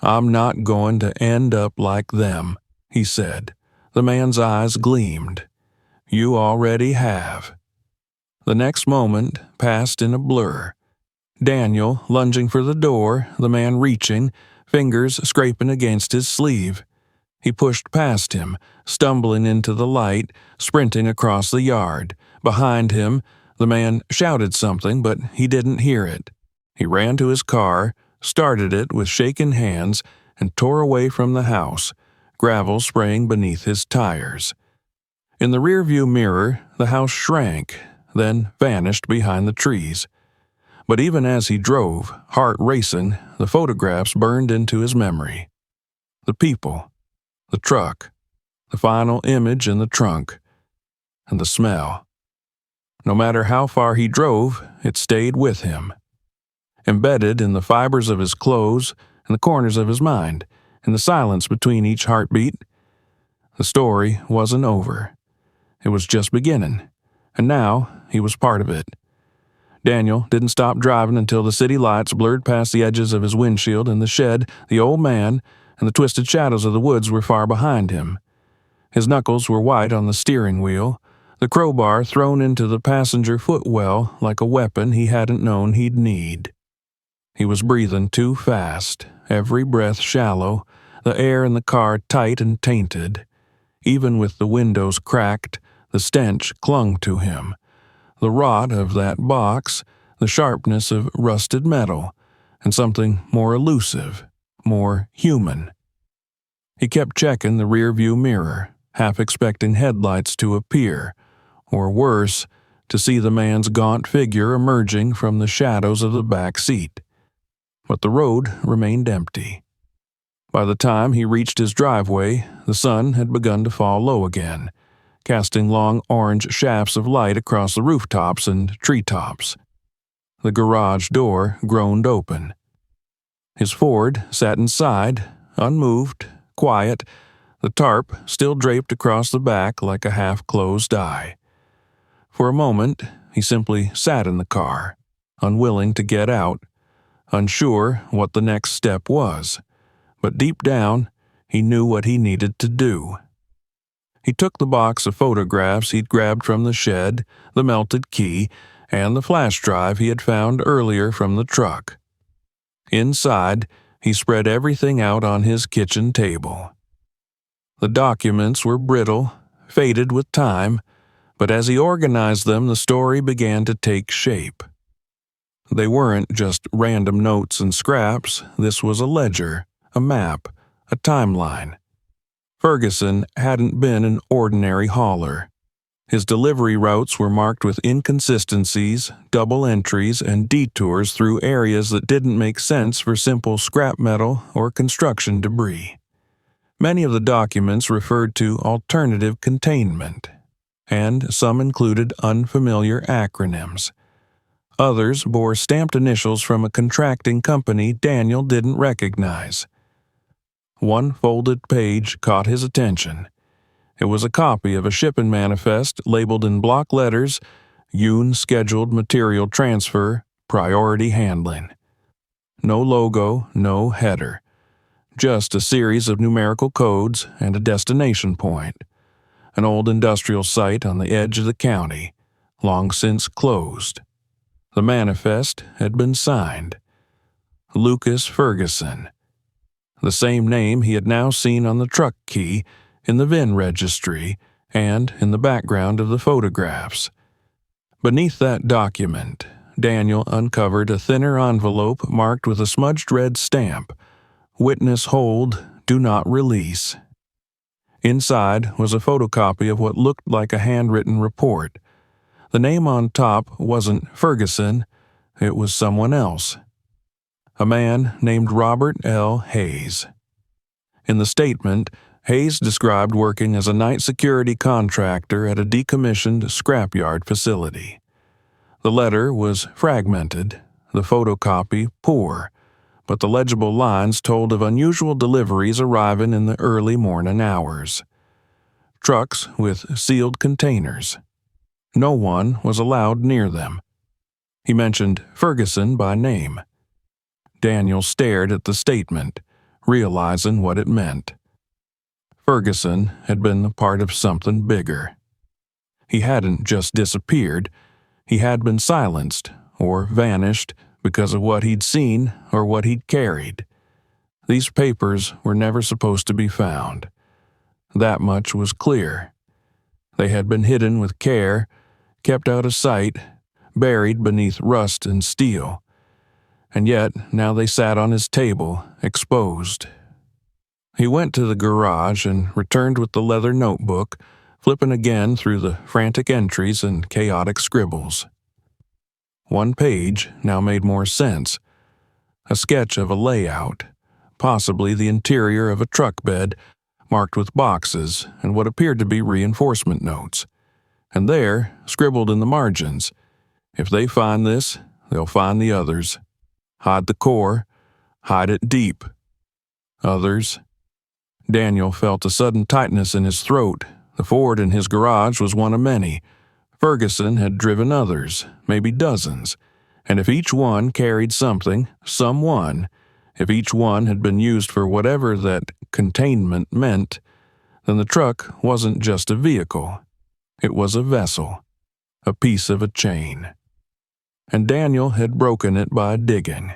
"I'm not going to end up like them," he said. The man's eyes gleamed. "You already have." The next moment passed in a blur. Daniel lunging for the door, the man reaching, fingers scraping against his sleeve. He pushed past him, stumbling into the light, sprinting across the yard. Behind him, the man shouted something, but he didn't hear it. He ran to his car, started it with shaking hands, and tore away from the house, gravel spraying beneath his tires. In the rearview mirror, the house shrank, then vanished behind the trees. But even as he drove, heart racing, the photographs burned into his memory. The people, the truck, the final image in the trunk, and the smell. No matter how far he drove, it stayed with him. Embedded in the fibers of his clothes, in the corners of his mind, in the silence between each heartbeat. The story wasn't over. It was just beginning, and now he was part of it. Daniel didn't stop driving until the city lights blurred past the edges of his windshield and the shed, the old man, and the twisted shadows of the woods were far behind him. His knuckles were white on the steering wheel, the crowbar thrown into the passenger footwell like a weapon he hadn't known he'd need. He was breathing too fast, every breath shallow, the air in the car tight and tainted. Even with the windows cracked, the stench clung to him. The rot of that box, the sharpness of rusted metal, and something more elusive, more human. He kept checking the rearview mirror, half expecting headlights to appear, or worse, to see the man's gaunt figure emerging from the shadows of the back seat. But the road remained empty. By the time he reached his driveway, the sun had begun to fall low again, casting long orange shafts of light across the rooftops and treetops. The garage door groaned open. His Ford sat inside, unmoved, quiet, the tarp still draped across the back like a half-closed eye. For a moment, he simply sat in the car, unwilling to get out, unsure what the next step was. But deep down, he knew what he needed to do. He took the box of photographs he'd grabbed from the shed, the melted key, and the flash drive he had found earlier from the truck. Inside, he spread everything out on his kitchen table. The documents were brittle, faded with time, but as he organized them, the story began to take shape. They weren't just random notes and scraps. This was a ledger, a map, a timeline. Ferguson hadn't been an ordinary hauler. His delivery routes were marked with inconsistencies, double entries, and detours through areas that didn't make sense for simple scrap metal or construction debris. Many of the documents referred to alternative containment, and some included unfamiliar acronyms. Others bore stamped initials from a contracting company Daniel didn't recognize. One folded page caught his attention. It was a copy of a shipping manifest labeled in block letters, "Yoon Scheduled Material Transfer, Priority Handling." No logo, no header. Just a series of numerical codes and a destination point. An old industrial site on the edge of the county, long since closed. The manifest had been signed. Lucas Ferguson. The same name he had now seen on the truck key, in the VIN registry, and in the background of the photographs. Beneath that document, Daniel uncovered a thinner envelope marked with a smudged red stamp. Witness hold, do not release. Inside was a photocopy of what looked like a handwritten report. The name on top wasn't Ferguson, it was someone else. A man named Robert L. Hayes. In the statement, Hayes described working as a night security contractor at a decommissioned scrapyard facility. The letter was fragmented, the photocopy poor, but the legible lines told of unusual deliveries arriving in the early morning hours. Trucks with sealed containers. No one was allowed near them. He mentioned Ferguson by name. Daniel stared at the statement, realizing what it meant. Ferguson had been a part of something bigger. He hadn't just disappeared, he had been silenced or vanished because of what he'd seen or what he'd carried. These papers were never supposed to be found. That much was clear. They had been hidden with care, kept out of sight, buried beneath rust and steel. And yet, now they sat on his table, exposed. He went to the garage and returned with the leather notebook, flipping again through the frantic entries and chaotic scribbles. One page now made more sense. A sketch of a layout, possibly the interior of a truck bed, marked with boxes and what appeared to be reinforcement notes. And there, scribbled in the margins, if they find this, they'll find the others. Hide the core, hide it deep. Others. Daniel felt a sudden tightness in his throat. The Ford in his garage was one of many. Ferguson had driven others, maybe dozens, and if each one carried something, someone, if each one had been used for whatever that containment meant, then the truck wasn't just a vehicle. It was a vessel, a piece of a chain. And Daniel had broken it by digging.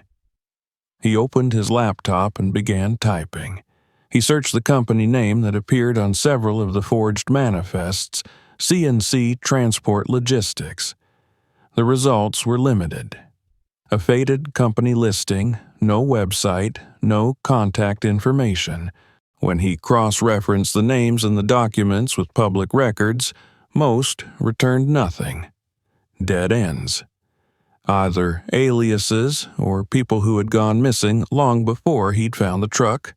He opened his laptop and began typing. He searched the company name that appeared on several of the forged manifests, CNC Transport Logistics. The results were limited. A faded company listing, no website, no contact information. When he cross-referenced the names in the documents with public records, most returned nothing. Dead ends. Either aliases or people who had gone missing long before he'd found the truck.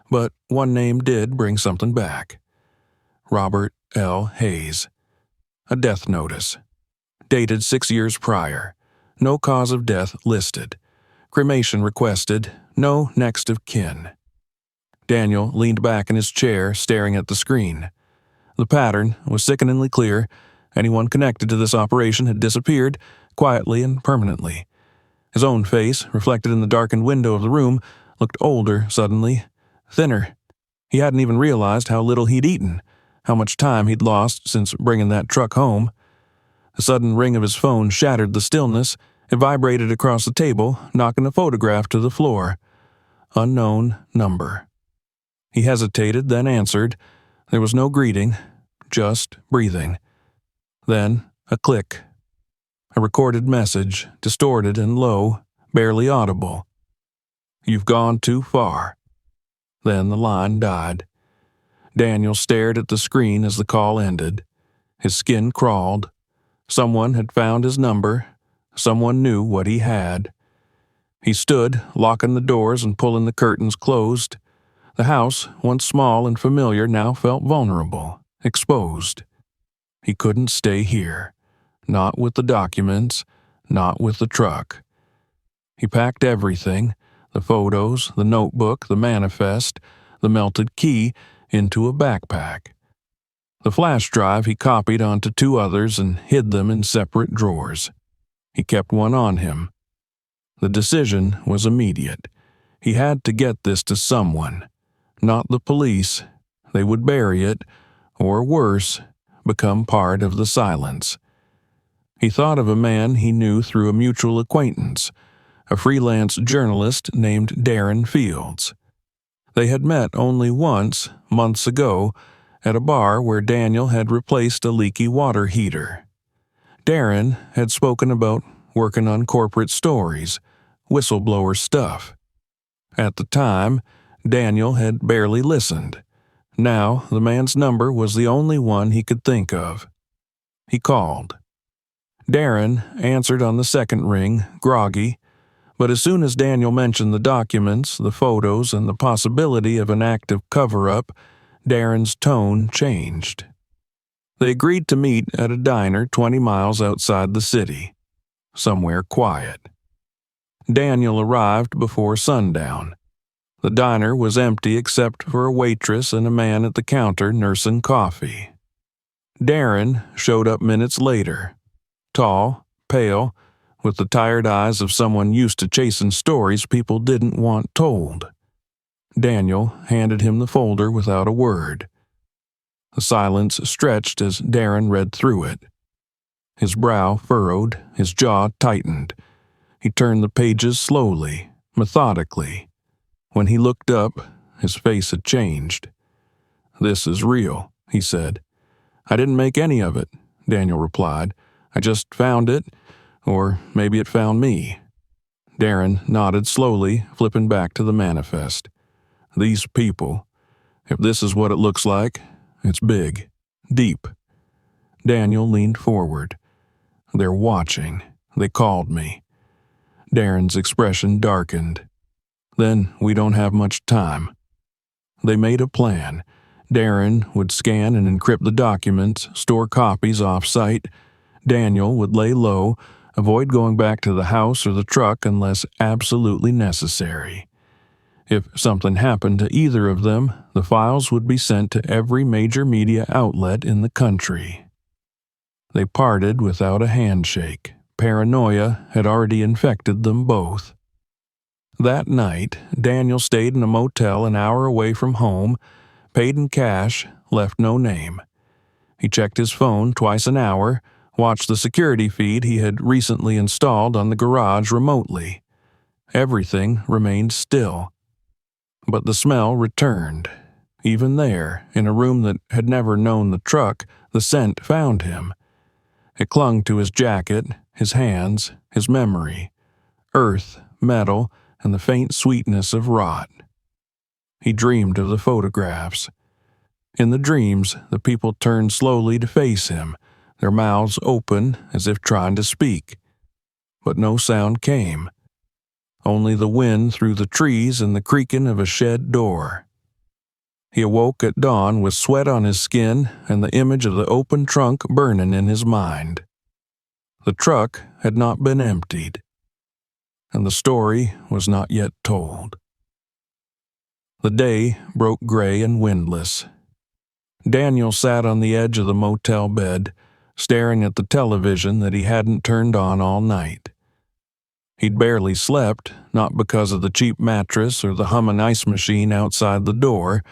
But one name did bring something back. Robert L. Hayes. A death notice. Dated 6 years prior. No cause of death listed. Cremation requested. No next of kin. Daniel leaned back in his chair, staring at the screen. The pattern was sickeningly clear. Anyone connected to this operation had disappeared, quietly and permanently. His own face, reflected in the darkened window of the room, looked older suddenly, thinner. He hadn't even realized how little he'd eaten, how much time he'd lost since bringing that truck home. The sudden ring of his phone shattered the stillness. It vibrated across the table, knocking a photograph to the floor. Unknown number. He hesitated, then answered. There was no greeting, just breathing. Then a click. A recorded message, distorted and low, barely audible. You've gone too far. Then the line died. Daniel stared at the screen as the call ended. His skin crawled. Someone had found his number. Someone knew what he had. He stood, locking the doors and pulling the curtains closed. The house, once small and familiar, now felt vulnerable, exposed. He couldn't stay here. Not with the documents, not with the truck. He packed everything, the photos, the notebook, the manifest, the melted key, into a backpack. The flash drive he copied onto 2 others and hid them in separate drawers. He kept one on him. The decision was immediate. He had to get this to someone. Not the police. They would bury it, or worse, become part of the silence. He thought of a man he knew through a mutual acquaintance, a freelance journalist named Darren Fields. They had met only once, months ago, at a bar where Daniel had replaced a leaky water heater. Darren had spoken about working on corporate stories, whistleblower stuff. At the time, Daniel had barely listened. Now, the man's number was the only one he could think of. He called. Darren answered on the second ring, groggy, but as soon as Daniel mentioned the documents, the photos, and the possibility of an active cover-up, Darren's tone changed. They agreed to meet at a diner 20 miles outside the city, somewhere quiet. Daniel arrived before sundown. The diner was empty except for a waitress and a man at the counter nursing coffee. Darren showed up minutes later, tall, pale, with the tired eyes of someone used to chasing stories people didn't want told. Daniel handed him the folder without a word. The silence stretched as Darren read through it. His brow furrowed, his jaw tightened. He turned the pages slowly, methodically. When he looked up, his face had changed. "This is real," he said. "I didn't make any of it," Daniel replied. "I just found it, or maybe it found me." Darren nodded slowly, flipping back to the manifest. "These people. If this is what it looks like, it's big, deep." Daniel leaned forward. "They're watching. They called me." Darren's expression darkened. "Then we don't have much time." They made a plan. Darren would scan and encrypt the documents, store copies off-site. Daniel would lay low, avoid going back to the house or the truck unless absolutely necessary. If something happened to either of them, the files would be sent to every major media outlet in the country. They parted without a handshake. Paranoia had already infected them both. That night, Daniel stayed in a motel an hour away from home, paid in cash, left no name. He checked his phone twice an hour, watched the security feed he had recently installed on the garage remotely. Everything remained still. But the smell returned. Even there, in a room that had never known the truck, the scent found him. It clung to his jacket, his hands, his memory. Earth, metal, and the faint sweetness of rot. He dreamed of the photographs. In the dreams, the people turned slowly to face him, their mouths open as if trying to speak. But no sound came. Only the wind through the trees and the creaking of a shed door. He awoke at dawn with sweat on his skin and the image of the open trunk burning in his mind. The truck had not been emptied, and the story was not yet told. The day broke gray and windless. Daniel sat on the edge of the motel bed, staring at the television that he hadn't turned on all night. He'd barely slept, not because of the cheap mattress or the humming ice machine outside the door,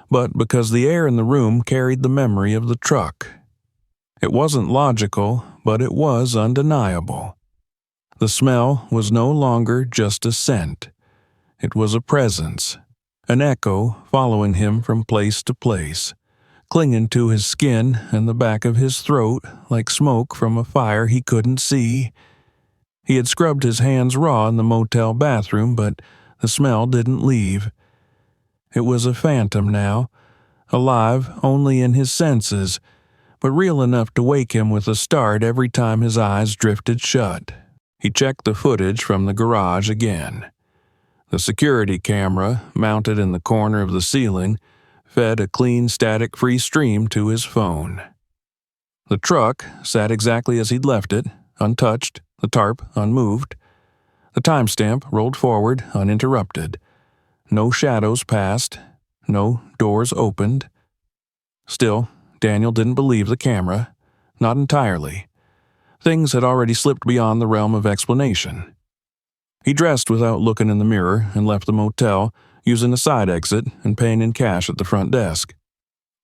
but because the air in the room carried the memory of the truck. It wasn't logical, but it was undeniable. The smell was no longer just a scent. It was a presence, an echo following him from place to place, clinging to his skin and the back of his throat like smoke from a fire he couldn't see. He had scrubbed his hands raw in the motel bathroom, but the smell didn't leave. It was a phantom now, alive only in his senses, but real enough to wake him with a start every time his eyes drifted shut. He checked the footage from the garage again. The security camera, mounted in the corner of the ceiling, fed a clean static-free stream to his phone. The truck sat exactly as he'd left it, untouched, the tarp unmoved. The timestamp rolled forward uninterrupted. No shadows passed, no doors opened. Still, Daniel didn't believe the camera, not entirely. Things had already slipped beyond the realm of explanation. He dressed without looking in the mirror and left the motel, using a side exit and paying in cash at the front desk.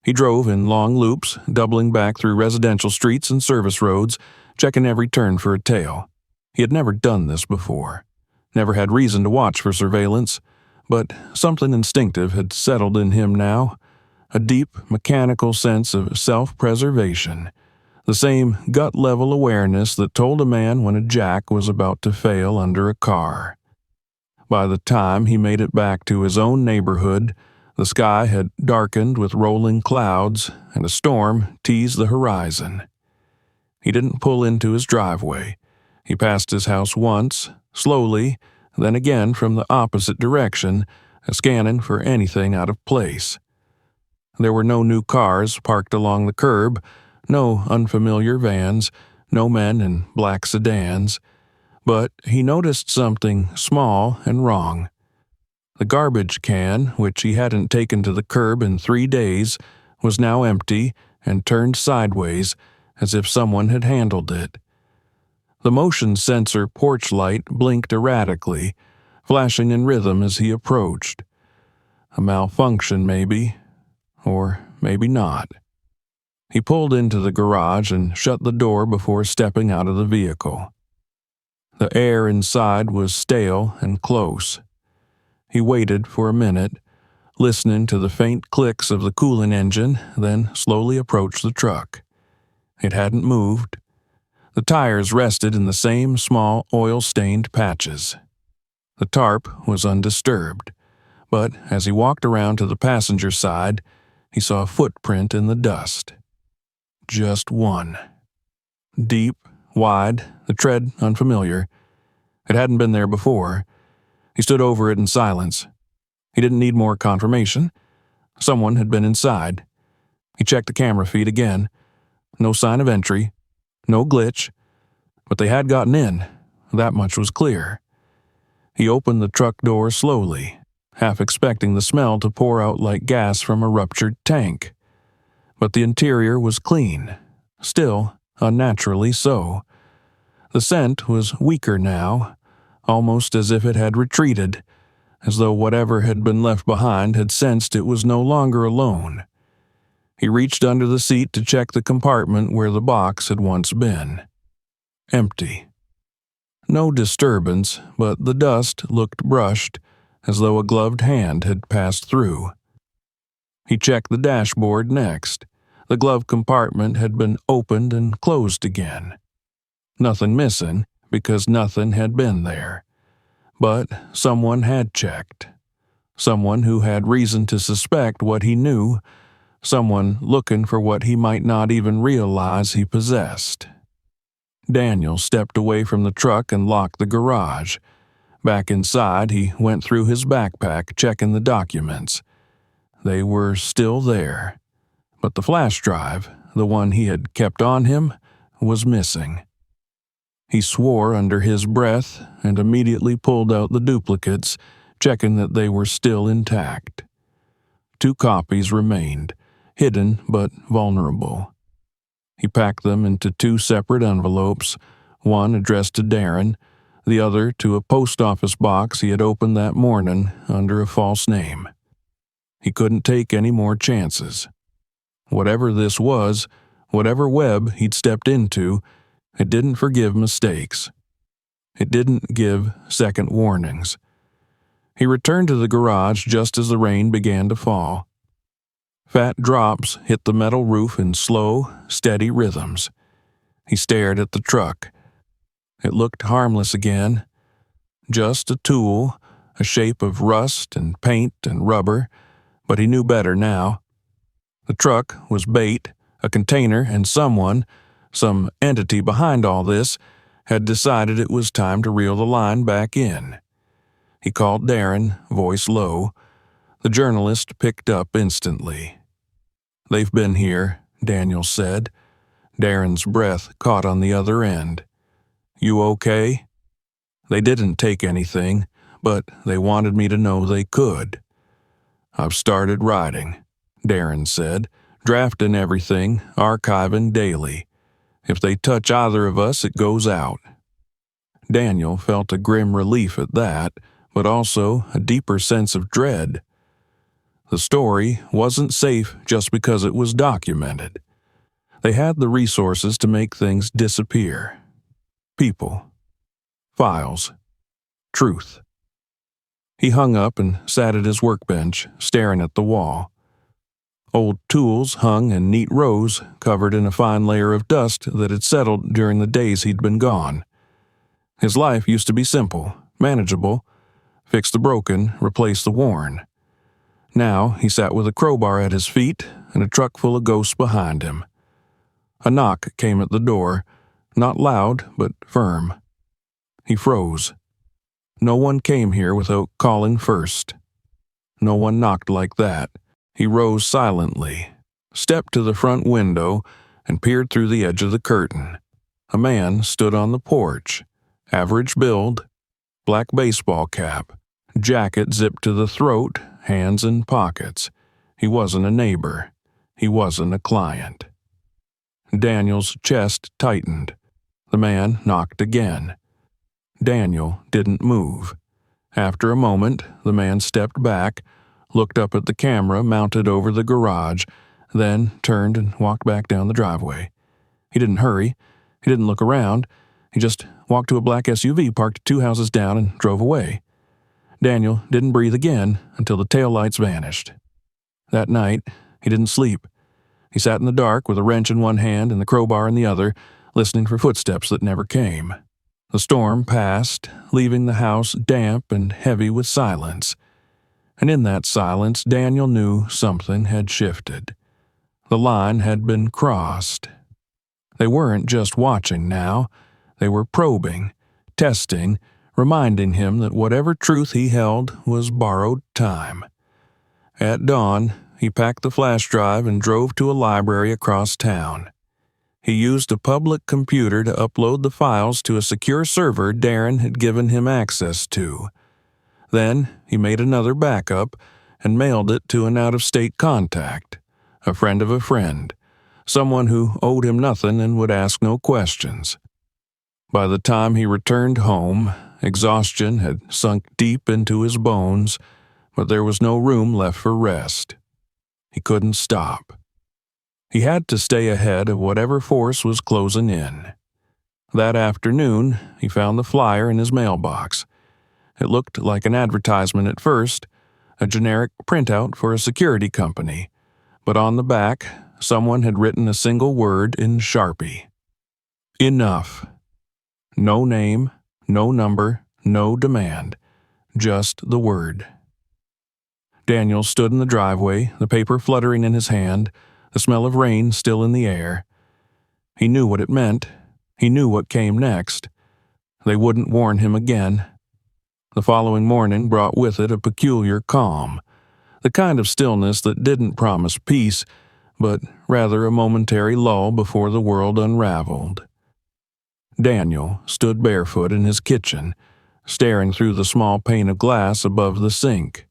He drove in long loops, doubling back through residential streets and service roads, checking every turn for a tail. He had never done this before, never had reason to watch for surveillance, but something instinctive had settled in him now, a deep, mechanical sense of self-preservation, the same gut-level awareness that told a man when a jack was about to fail under a car. By the time he made it back to his own neighborhood, the sky had darkened with rolling clouds, and a storm teased the horizon. He didn't pull into his driveway. He passed his house once, slowly, then again from the opposite direction, scanning for anything out of place. There were no new cars parked along the curb, no unfamiliar vans, no men in black sedans. But he noticed something small and wrong. The garbage can, which he hadn't taken to the curb in 3 days, was now empty and turned sideways, as if someone had handled it. The motion sensor porch light blinked erratically, flashing in rhythm as he approached. A malfunction, maybe, or maybe not. He pulled into the garage and shut the door before stepping out of the vehicle. The air inside was stale and close. He waited for a minute, listening to the faint clicks of the cooling engine, then slowly approached the truck. It hadn't moved. The tires rested in the same small oil-stained patches. The tarp was undisturbed, but as he walked around to the passenger side, he saw a footprint in the dust. Just one. Deep, wide, the tread unfamiliar. It hadn't been there before. He stood over it in silence. He didn't need more confirmation. Someone had been inside. He checked the camera feed again. No sign of entry. No glitch. But they had gotten in. That much was clear. He opened the truck door slowly, half expecting the smell to pour out like gas from a ruptured tank. But the interior was clean. Still, unnaturally so. The scent was weaker now, almost as if it had retreated, as though whatever had been left behind had sensed it was no longer alone. He reached under the seat to check the compartment where the box had once been. Empty. No disturbance, but the dust looked brushed, as though a gloved hand had passed through. He checked the dashboard next. The glove compartment had been opened and closed again. Nothing missing, because nothing had been there. But someone had checked. Someone who had reason to suspect what he knew. Someone looking for what he might not even realize he possessed. Daniel stepped away from the truck and locked the garage. Back inside, he went through his backpack, checking the documents. They were still there. But the flash drive, the one he had kept on him, was missing. He swore under his breath and immediately pulled out the duplicates, checking that they were still intact. 2 copies remained, hidden but vulnerable. He packed them into 2 separate envelopes, one addressed to Darren, the other to a post office box he had opened that morning under a false name. He couldn't take any more chances. Whatever this was, whatever web he'd stepped into, it didn't forgive mistakes. It didn't give second warnings. He returned to the garage just as the rain began to fall. Fat drops hit the metal roof in slow, steady rhythms. He stared at the truck. It looked harmless again. Just a tool, a shape of rust and paint and rubber, but he knew better now. The truck was bait, a container, and someone, some entity behind all this, had decided it was time to reel the line back in. He called Darren, voice low. The journalist picked up instantly. "They've been here," Daniel said. Darren's breath caught on the other end. "You okay?" "They didn't take anything, but they wanted me to know they could." "I've started writing," Darren said, "drafting everything, archiving daily. If they touch either of us, it goes out." Daniel felt a grim relief at that, but also a deeper sense of dread. The story wasn't safe just because it was documented. They had the resources to make things disappear. People. Files. Truth. He hung up and sat at his workbench, staring at the wall. Old tools hung in neat rows, covered in a fine layer of dust that had settled during the days he'd been gone. His life used to be simple, manageable. Fix the broken, replace the worn. Now he sat with a crowbar at his feet and a truck full of ghosts behind him. A knock came at the door, not loud but firm. He froze. No one came here without calling first. No one knocked like that. He rose silently, stepped to the front window, and peered through the edge of the curtain. A man stood on the porch. Average build, black baseball cap, jacket zipped to the throat, hands in pockets. He wasn't a neighbor. He wasn't a client. Daniel's chest tightened. The man knocked again. Daniel didn't move. After a moment, the man stepped back, looked up at the camera mounted over the garage, then turned and walked back down the driveway. He didn't hurry. He didn't look around. He just walked to a black SUV parked 2 houses down, and drove away. Daniel didn't breathe again until the taillights vanished. That night, he didn't sleep. He sat in the dark with a wrench in one hand and the crowbar in the other, listening for footsteps that never came. The storm passed, leaving the house damp and heavy with silence. And in that silence, Daniel knew something had shifted. The line had been crossed. They weren't just watching now. They were probing, testing, reminding him that whatever truth he held was borrowed time. At dawn, he packed the flash drive and drove to a library across town. He used a public computer to upload the files to a secure server Darren had given him access to. Then he made another backup and mailed it to an out-of-state contact, a friend of a friend, someone who owed him nothing and would ask no questions. By the time he returned home, exhaustion had sunk deep into his bones, but there was no room left for rest. He couldn't stop. He had to stay ahead of whatever force was closing in. That afternoon, he found the flyer in his mailbox. It looked like an advertisement at first, a generic printout for a security company, but on the back, someone had written a single word in Sharpie. Enough. No name, no number, no demand, just the word. Daniel stood in the driveway, the paper fluttering in his hand, the smell of rain still in the air. He knew what it meant. He knew what came next. They wouldn't warn him again. The following morning brought with it a peculiar calm, the kind of stillness that didn't promise peace, but rather a momentary lull before the world unraveled. Daniel stood barefoot in his kitchen, staring through the small pane of glass above the sink.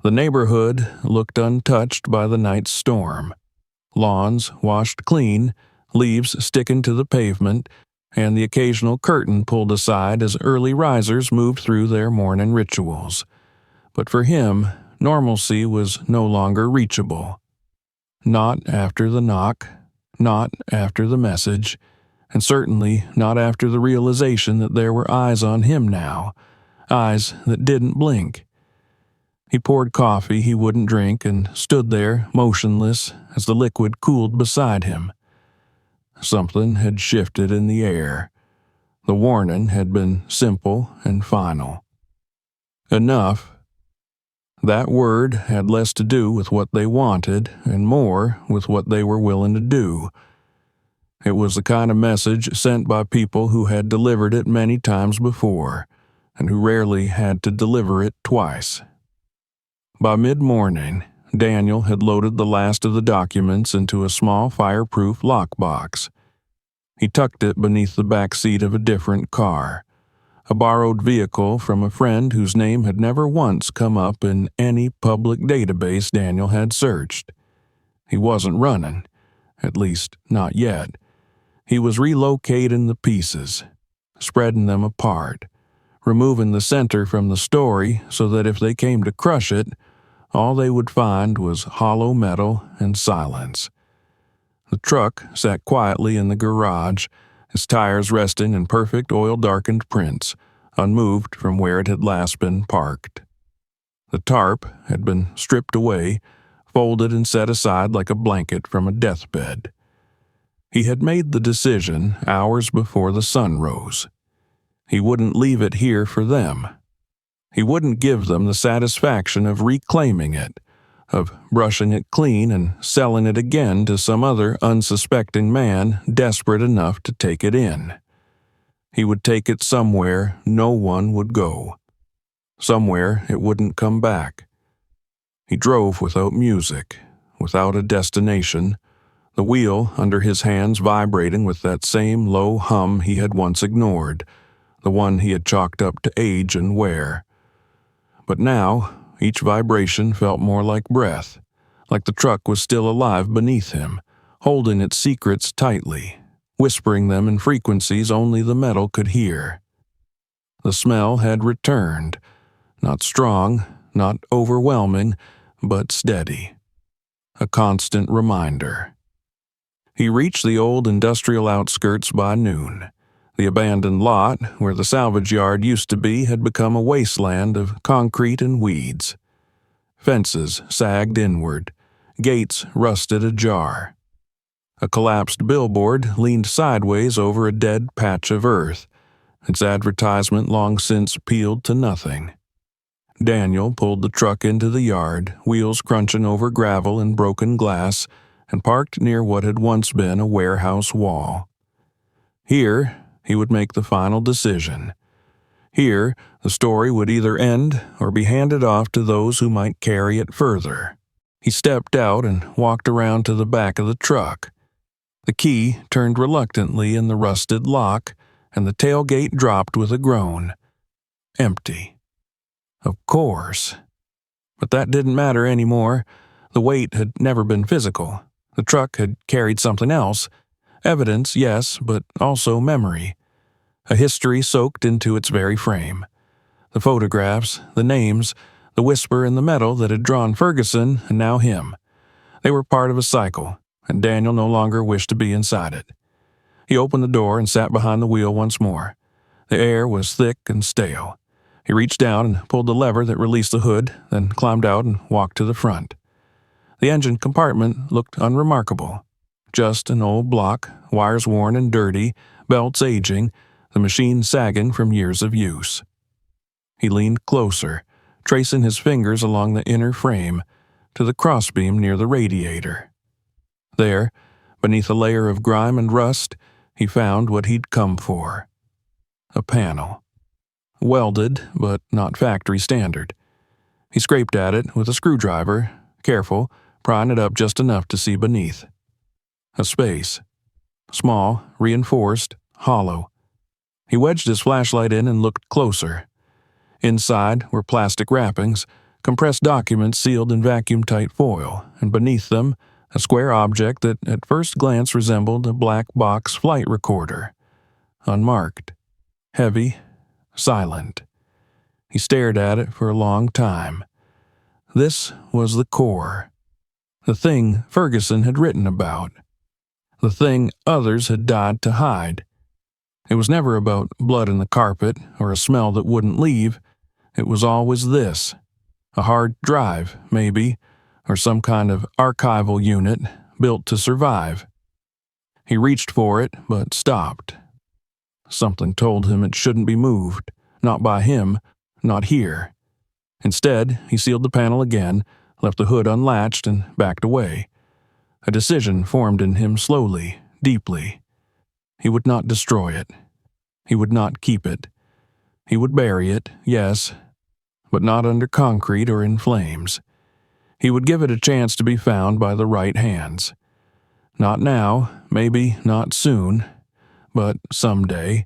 The neighborhood looked untouched by the night's storm. Lawns washed clean, leaves sticking to the pavement, and the occasional curtain pulled aside as early risers moved through their morning rituals. But for him, normalcy was no longer reachable. Not after the knock, not after the message, and certainly not after the realization that there were eyes on him now, eyes that didn't blink. He poured coffee he wouldn't drink and stood there, motionless, as the liquid cooled beside him. Something had shifted in the air. The warning had been simple and final. Enough. That word had less to do with what they wanted and more with what they were willing to do. It was the kind of message sent by people who had delivered it many times before, and who rarely had to deliver it twice. By mid-morning, Daniel had loaded the last of the documents into a small fireproof lockbox. He tucked it beneath the back seat of a different car, a borrowed vehicle from a friend whose name had never once come up in any public database Daniel had searched. He wasn't running, at least not yet. He was relocating the pieces, spreading them apart, removing the center from the story so that if they came to crush it, all they would find was hollow metal and silence. The truck sat quietly in the garage, its tires resting in perfect oil-darkened prints, unmoved from where it had last been parked. The tarp had been stripped away, folded and set aside like a blanket from a deathbed. He had made the decision hours before the sun rose. He wouldn't leave it here for them. He wouldn't give them the satisfaction of reclaiming it, of brushing it clean and selling it again to some other unsuspecting man desperate enough to take it in. He would take it somewhere no one would go. Somewhere it wouldn't come back. He drove without music, without a destination, the wheel under his hands vibrating with that same low hum he had once ignored, the one he had chalked up to age and wear. But now, each vibration felt more like breath, like the truck was still alive beneath him, holding its secrets tightly, whispering them in frequencies only the metal could hear. The smell had returned, not strong, not overwhelming, but steady. A constant reminder. He reached the old industrial outskirts by noon. The abandoned lot where the salvage yard used to be had become a wasteland of concrete and weeds. Fences sagged inward, gates rusted ajar. A collapsed billboard leaned sideways over a dead patch of earth, its advertisement long since peeled to nothing. Daniel pulled the truck into the yard, wheels crunching over gravel and broken glass, and parked near what had once been a warehouse wall. Here, he would make the final decision. Here, the story would either end or be handed off to those who might carry it further. He stepped out and walked around to the back of the truck. The key turned reluctantly in the rusted lock, and the tailgate dropped with a groan. Empty. Of course. But that didn't matter anymore. The weight had never been physical. The truck had carried something else. Evidence, yes, but also memory. A history soaked into its very frame. The photographs, the names, the whisper in the metal that had drawn Ferguson and now him. They were part of a cycle, and Daniel no longer wished to be inside it. He opened the door and sat behind the wheel once more. The air was thick and stale. He reached down and pulled the lever that released the hood, then climbed out and walked to the front. The engine compartment looked unremarkable. Just an old block, wires worn and dirty, belts aging, the machine sagging from years of use. He leaned closer, tracing his fingers along the inner frame, to the crossbeam near the radiator. There, beneath a layer of grime and rust, he found what he'd come for. A panel. Welded, but not factory standard. He scraped at it with a screwdriver, careful, prying it up just enough to see beneath. A space. Small, reinforced, hollow. He wedged his flashlight in and looked closer. Inside were plastic wrappings, compressed documents sealed in vacuum-tight foil, and beneath them, a square object that at first glance resembled a black box flight recorder. Unmarked. Heavy. Silent. He stared at it for a long time. This was the core. The thing Ferguson had written about. The thing others had died to hide. It was never about blood in the carpet or a smell that wouldn't leave. It was always this. A hard drive, maybe, or some kind of archival unit built to survive. He reached for it, but stopped. Something told him it shouldn't be moved, not by him, not here. Instead, he sealed the panel again, left the hood unlatched, and backed away. A decision formed in him slowly, deeply. He would not destroy it. He would not keep it. He would bury it, yes, but not under concrete or in flames. He would give it a chance to be found by the right hands. Not now, maybe not soon, but someday.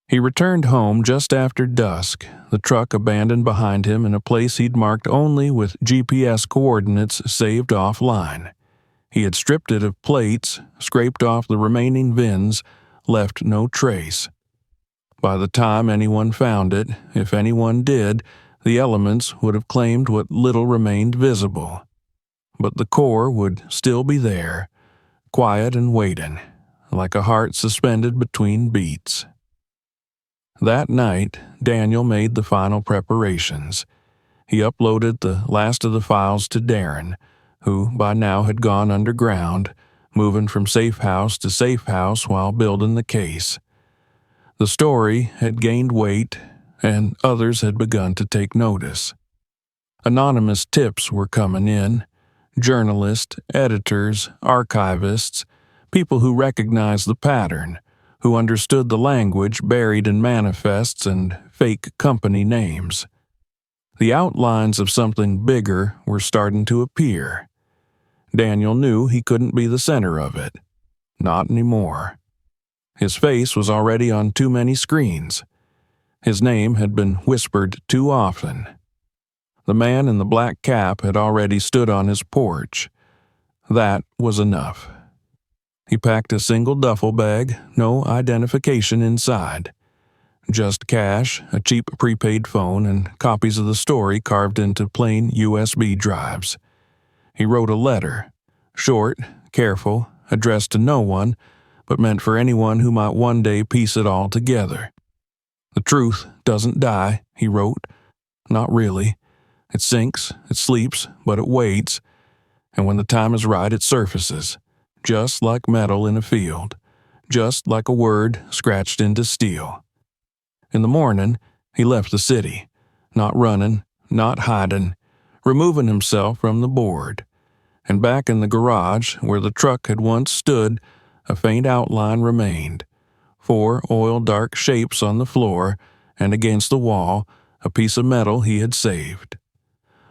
He returned home just after dusk, the truck abandoned behind him in a place he'd marked only with GPS coordinates saved offline. He had stripped it of plates, scraped off the remaining VINs, left no trace. By the time anyone found it, if anyone did, the elements would have claimed what little remained visible. But the core would still be there, quiet and waiting, like a heart suspended between beats. That night, Daniel made the final preparations. He uploaded the last of the files to Darren, who by now had gone underground, moving from safe house to safe house while building the case. The story had gained weight, and others had begun to take notice. Anonymous tips were coming in. Journalists, editors, archivists, people who recognized the pattern, who understood the language buried in manifests and fake company names. The outlines of something bigger were starting to appear. Daniel knew he couldn't be the center of it. Not anymore. His face was already on too many screens. His name had been whispered too often. The man in the black cap had already stood on his porch. That was enough. He packed a single duffel bag, no identification inside. Just cash, a cheap prepaid phone, and copies of the story carved into plain USB drives. He wrote a letter, short, careful, addressed to no one, but meant for anyone who might one day piece it all together. "The truth doesn't die," he wrote. "Not really. It sinks, it sleeps, but it waits, and when the time is right it surfaces, just like metal in a field, just like a word scratched into steel." In the morning, he left the city, not running, not hiding, removing himself from the board. And back in the garage, where the truck had once stood, a faint outline remained. 4 oil-dark shapes on the floor, and against the wall, a piece of metal he had saved.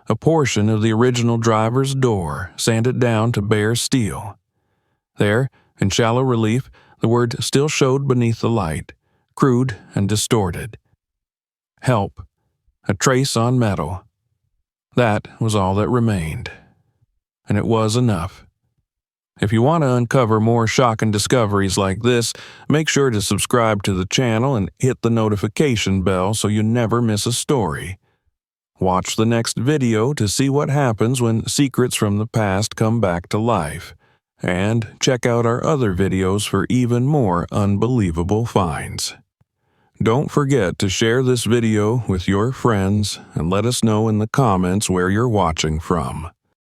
A portion of the original driver's door, sanded down to bare steel. There, in shallow relief, the word still showed beneath the light, crude and distorted. "Help." A trace on metal. That was all that remained. And it was enough. If you want to uncover more shocking discoveries like this, make sure to subscribe to the channel and hit the notification bell so you never miss a story. Watch the next video to see what happens when secrets from the past come back to life. And check out our other videos for even more unbelievable finds. Don't forget to share this video with your friends and let us know in the comments where you're watching from.